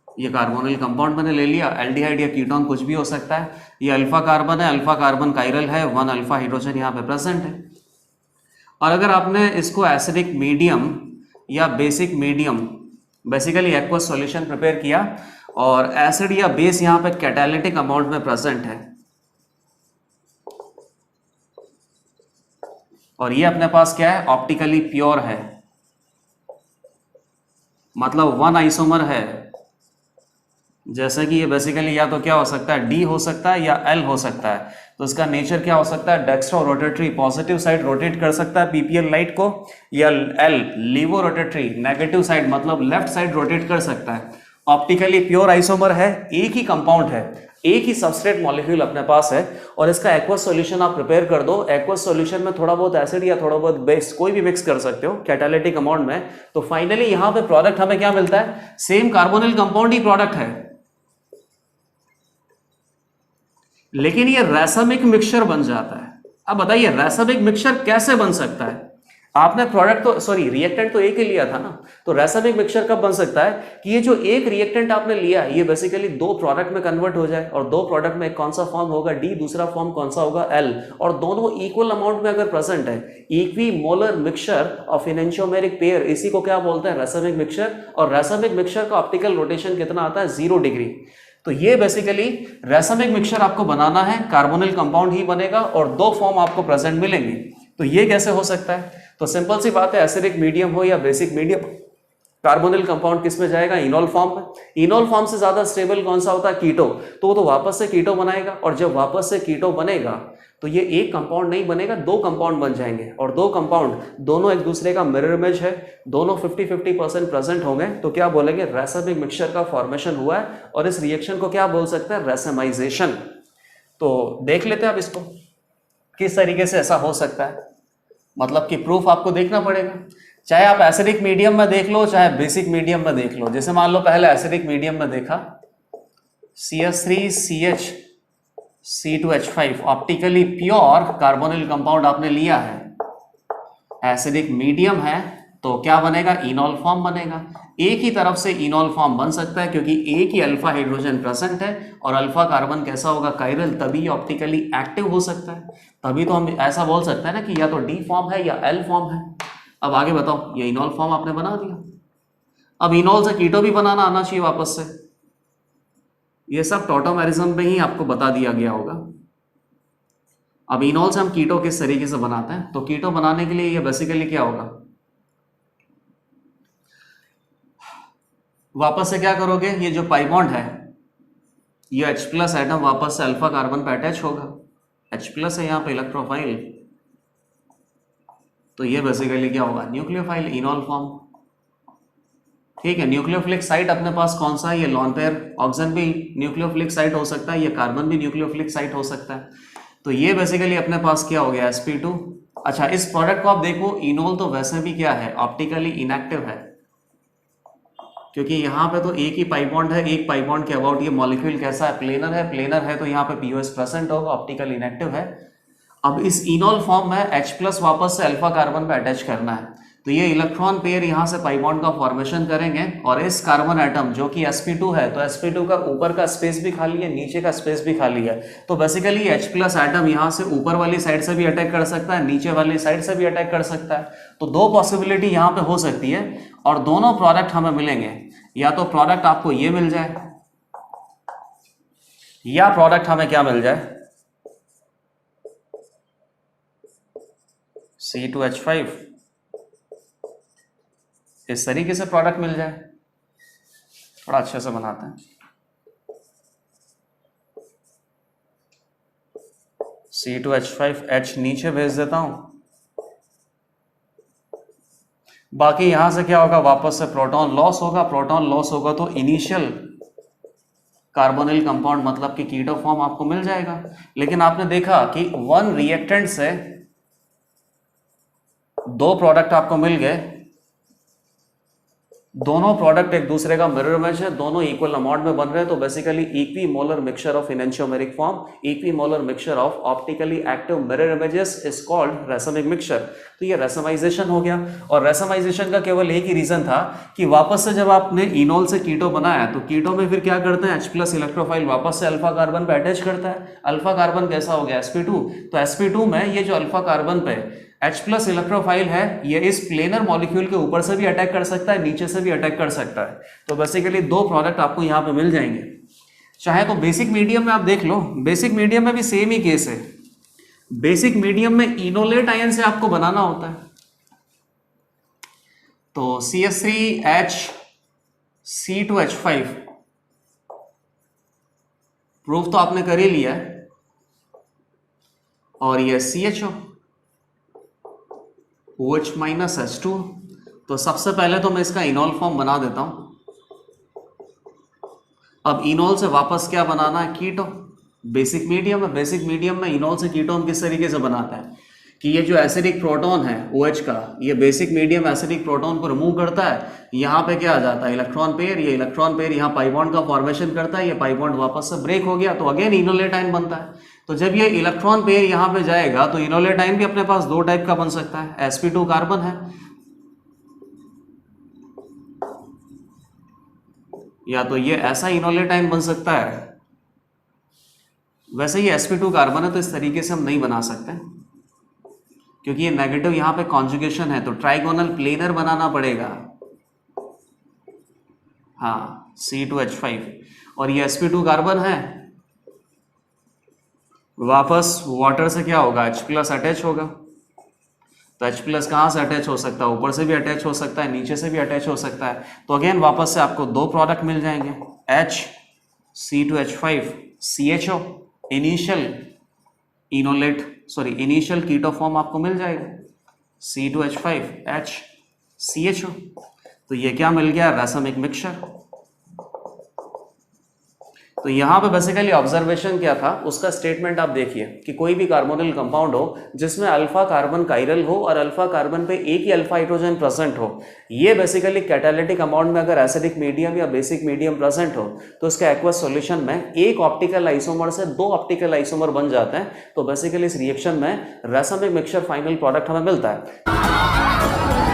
ये कार्बोनिल कंपाउंड मैंने ले लिया, एल्डिहाइड या कीटोन कुछ भी हो सकता है। ये अल्फा कार्बन है, अल्फा कार्बन कायरल है, 1 अल्फा हाइड्रोजन यहाँ पे प्रेजेंट है। और अगर आपने इसको एसिडिक मीडियम या basic medium, basically aqueous solution prepare किया, और एसिड या बेस यहाँ पे कैटालिटिक अमाउंट में प्रेजेंट है, और ये अपने पास क्या है, ऑप्टिकली प्योर है, मतलब 1 आइसोमर है। जैसे कि ये बेसिकली या तो क्या हो सकता है, डी हो सकता है या एल हो सकता है। तो इसका नेचर क्या हो सकता है, dextro rotatory positive side rotate कर सकता है पीपीएल लाइट को, या L levo rotatory negative side मतलब लेफ्ट साइड रोटेट कर सकता है। ऑप्टिकली प्योर आइसोमर है, एक ही कंपाउंड है, एक ही सबस्ट्रेट मॉलिक्यूल अपने पास है, और इसका एक्वस सॉल्यूशन आप प्रिपेयर कर दो। एक्वस सॉल्यूशन में थोड़ा बहुत एसिड या थोड़ा बहुत बेस कोई भी मिक्स कर सकते हो कैटालिटिक अमाउंट में। तो फाइनली यहां पे प्रोडक्ट हमें क्या मिलता है, सेम कार्बोनिल कंपाउंड ही प्रोडक्ट है, लेकिन ये रैसमिक मिक्सचर बन जाता है। अब बताइए रैसमिक मिक्सचर कैसे बन सकता है? आपने प्रोडक्ट तो सॉरी रिएक्टेंट तो एक ही लिया था ना, तो रैसमिक मिक्सचर कब बन सकता है कि ये जो एक रिएक्टेंट आपने लिया है ये बेसिकली दो प्रोडक्ट में कन्वर्ट हो जाए, और दो प्रोडक्ट में कौन सा फॉर्म होगा, डी, दूसरा फॉर्म कौन सा होगा, एल, और दोनों इक्वल अमाउंट में अगर प्रेजेंट है, इक्विमोलर मिक्सचर ऑफ एनेंटियोमेरिक पेयर, इसी को क्या बोलते हैं, रैसमिक मिक्सचर। और रैसमिक मिक्सचर का ऑप्टिकल रोटेशन कितना आता है, 0 डिग्री। तो ये बेसिकली रैसमिक मिक्सचर आपको बनाना है, कार्बोनिल कंपाउंड ही बनेगा और दो फॉर्म आपको प्रेजेंट मिलेंगे। तो ये कैसे हो सकता है? तो सिंपल सी बात है, एसिडिक मीडियम हो या बेसिक मीडियम, कार्बोनिल कंपाउंड किस में जाएगा, इनॉल फॉर्म में। इनॉल फॉर्म से ज्यादा स्टेबल कौन सा होता है, कीटो, तो वो तो वापस से कीटो बनाएगा, और जब वापस से कीटो बनेगा तो ये एक कंपाउंड नहीं बनेगा, दो कंपाउंड बन जाएंगे, और दो कंपाउंड दोनों एक दूसरे का मिरर इमेज है, दोनों 50-50% प्रेजेंट होंगे, तो क्या बोलेंगे, रैसमिक मिक्सचर का फॉर्मेशन हुआ है, और इस रिएक्शन को क्या बोल सकते हैं, रैसमाइजेशन। तो देख लेते हैं आप इसको किस तरीके से ऐसा हो सकता है, मतलब कि प्रूफ आपको देखना पड़ेगा, चाहे आप एसिडिक मीडियम में देख लो चाहे बेसिक मीडियम में देख लो। जैसे मान लो पहले एसिडिक मीडियम में देखा, CH3CH2H5 optically pure carbonyl compound आपने लिया है, एसिडिक मीडियम है, तो क्या बनेगा, इनॉल फॉर्म बनेगा। एक ही तरफ से इनॉल फॉर्म बन सकता है क्योंकि एक ही अल्फा हाइड्रोजन प्रेजेंट है, और अल्फा कार्बन कैसा होगा, कायरल, तभी ऑप्टिकली एक्टिव हो सकता है। तभी तो हम ऐसा बोल सकते हैं ना कि या तो डी फॉर्म है या एल फॉर्म है। अब आगे बताओ, ये इनॉल फॉर्म आपने बना दिया, अब इनॉल से कीटो भी बनाना आना चाहिए वापस से। ये सब टॉटोमेरिज्म में ही आपको बता दिया गया होगा। अब इनॉल से हम कीटो किस तरीके से बनाते हैं, तो कीटो बनाने के लिए ये बेसिकली क्या होगा, वापस से क्या करोगे, ये जो पाई बॉन्ड है, ये H+ एटम वापस से अल्फा कार्बन पे अटैच होगा, H+ है यहाँ पे इलेक्ट्रोफाइल, तो ये बेसिकली क्या होगा, न्यूक्लियोफाइल, इनॉल फॉर्म। ठीक है, न्यूक्लियोफिलिक साइट अपने पास कौन सा है, ये लॉन पेयर, ऑक्सीजन भी न्यूक्लियोफिलिक साइट हो सकता है, ये कार्बन भी न्यूक्लियोफिलिक साइट हो सकता है। तो ये बेसिकली अपने पास क्या हो गया, sp2। अच्छा, इस प्रोडक्ट को आप देखो, इनोल तो वैसे भी क्या है, ऑप्टिकली इनएक्टिव है, क्योंकि यहाँ पे तो एक ही पाई बॉन्ड है, एक पाई बॉन्ड के अबाउट ये मॉलिक्यूल कैसा है, प्लेनर है, प्लेनर है तो यहाँ पे पीओएस प्रेजेंट होगा, ऑप्टिकल इनएक्टिव है। अब इस इनॉल फॉर्म में H+ वापस से अल्फा कार्बन पे अटैच करना है, तो ये इलेक्ट्रॉन पेयर यहाँ से पाई बॉन्ड का फॉर्मेशन करेंगे, और इस कार्बन एटम जो कि sp2 है, तो sp2 का ऊपर का स्पेस भी खाली है, नीचे का स्पेस भी खाली है, तो बेसिकली H+ एटम यहाँ से ऊपर वाली साइड से भी अटैक कर सकता है, नीचे वाली साइड से भी अटैक कर सकता है। तो दो पॉसिबिलिटी यहाँ पे हो सकती है, और दोनों प्रोडक्ट हमें मिलेंगे, या तो प्रोडक्ट आपको ये मिल जाए, या प्रोडक्ट हमें क्या मिल जाए, C2H5, इस तरीके से प्रोडक्ट मिल जाए। थोड़ा अच्छे से बनाते हैं, C2H5H नीचे भेज देता हूं, बाकी यहां से क्या होगा, वापस से प्रोटॉन लॉस होगा, प्रोटॉन लॉस होगा तो इनिशियल कार्बोनिल कंपाउंड मतलब कि कीटो फॉर्म आपको मिल जाएगा। लेकिन आपने देखा कि वन रिएक्टेंट से दो प्रोडक्ट आपको मिल गए, दोनों प्रोडक्ट एक दूसरे का मिरर इमेज है, दोनों इक्वल अमाउंट में बन रहे हैं, तो basically equimolar mixture of enantiomeric form, equimolar mixture of optically active mirror images is called racemic mixture. तो ये रैसमाइजेशन हो गया, और रैसमाइजेशन का केवल एक ही रीजन था कि वापस से जब आपने इनॉल से कीटो बनाया, तो कीटो में फिर क्या करते हैं, H+ इलेक्ट्रोफाइल वापस से अल्फा कार्बन पे अटैच करता है, अल्फा कार्बन कैसा हो गया, sp2, तो sp2 में ये जो अल्फा कार्बन पे H+ इलेक्ट्रोफाइल है, ये इस प्लेनर मॉलिक्यूल के ऊपर से भी अटैक कर सकता है, नीचे से भी अटैक कर सकता है, तो बेसिकली दो प्रोडक्ट आपको यहाँ पे मिल जाएंगे। चाहे तो बेसिक मीडियम में आप देख लो, बेसिक मीडियम में भी सेम ही केस है, बेसिक मीडियम में इनोलेट आयन से आपको बनाना होता है, तो CH3H, C2H5 प्रूफ तो आपने कर ही लिया है, और ये CHO OH माइनस H2। तो सबसे पहले तो मैं इसका इनोल फॉर्म बना देता हूं। अब इनोल से वापस क्या बनाना है, कीटो। बेसिक मीडियम है, बेसिक मीडियम में इनोल से कीटोन किस तरीके से बनाता है कि ये जो एसिडिक प्रोटॉन है OH का, ये बेसिक मीडियम एसिडिक प्रोटॉन को रिमूव करता है, यहाँ पे क्या आ जाता है, इलेक्ट्रॉन पेयर। ये इलेक्ट्रॉन पेयर यहाँ पाई बॉन्ड का फॉर्मेशन करता है, ये पाई बॉन्ड वापस से ब्रेक हो गया तो अगेन इनोलेट आयन बनता है। तो जब ये इलेक्ट्रॉन पेयर यहाँ पे जाएगा तो इनोलेट आयन भी अपने पास दो टाइप का बन सकता है, sp2 कार्बन है, या तो ये ऐसा इनोलेट आयन बन सकता है। वैसे ये sp2 कार्बन है तो इस तरीके से हम नहीं बना सकते क्योंकि ये नेगेटिव यहाँ पे कॉन्जुगेशन है, तो ट्राइगोनल प्लेनर बनाना पड़ेगा। हाँ, C2H5, और ये sp2 कार्बन है, वापस वाटर से क्या होगा, H प्लस अटैच होगा। तो H प्लस कहाँ से अटैच हो सकता है, ऊपर से भी अटैच हो सकता है, नीचे से भी अटैच हो सकता है। तो अगेन वापस से आपको दो प्रोडक्ट मिल जाएंगे, H C2H5 CHO, initial enolate initial keto form आपको मिल जाएगा C2H5 H CHO। तो ये क्या मिल गया, रासायनिक मिक्सचर। तो यहाँ पे बेसिकली ऑब्जर्वेशन क्या था, उसका स्टेटमेंट आप देखिए कि कोई भी कार्बोनिल कंपाउंड हो जिसमें अल्फा कार्बन कायरल हो और अल्फा कार्बन पे एक ही अल्फा हाइड्रोजन प्रेजेंट हो, ये बेसिकली कैटालिटिक अमाउंट में अगर एसिडिक मीडियम या बेसिक मीडियम प्रेजेंट हो तो इसके एक्वस सॉल्यूशन में एक ऑप्टिकल आइसोमर से दो ऑप्टिकल आइसोमर बन जाते हैं। तो बेसिकली इस रिएक्शन में रासायनिक मिक्सचर फाइनल प्रोडक्ट हमें मिलता है।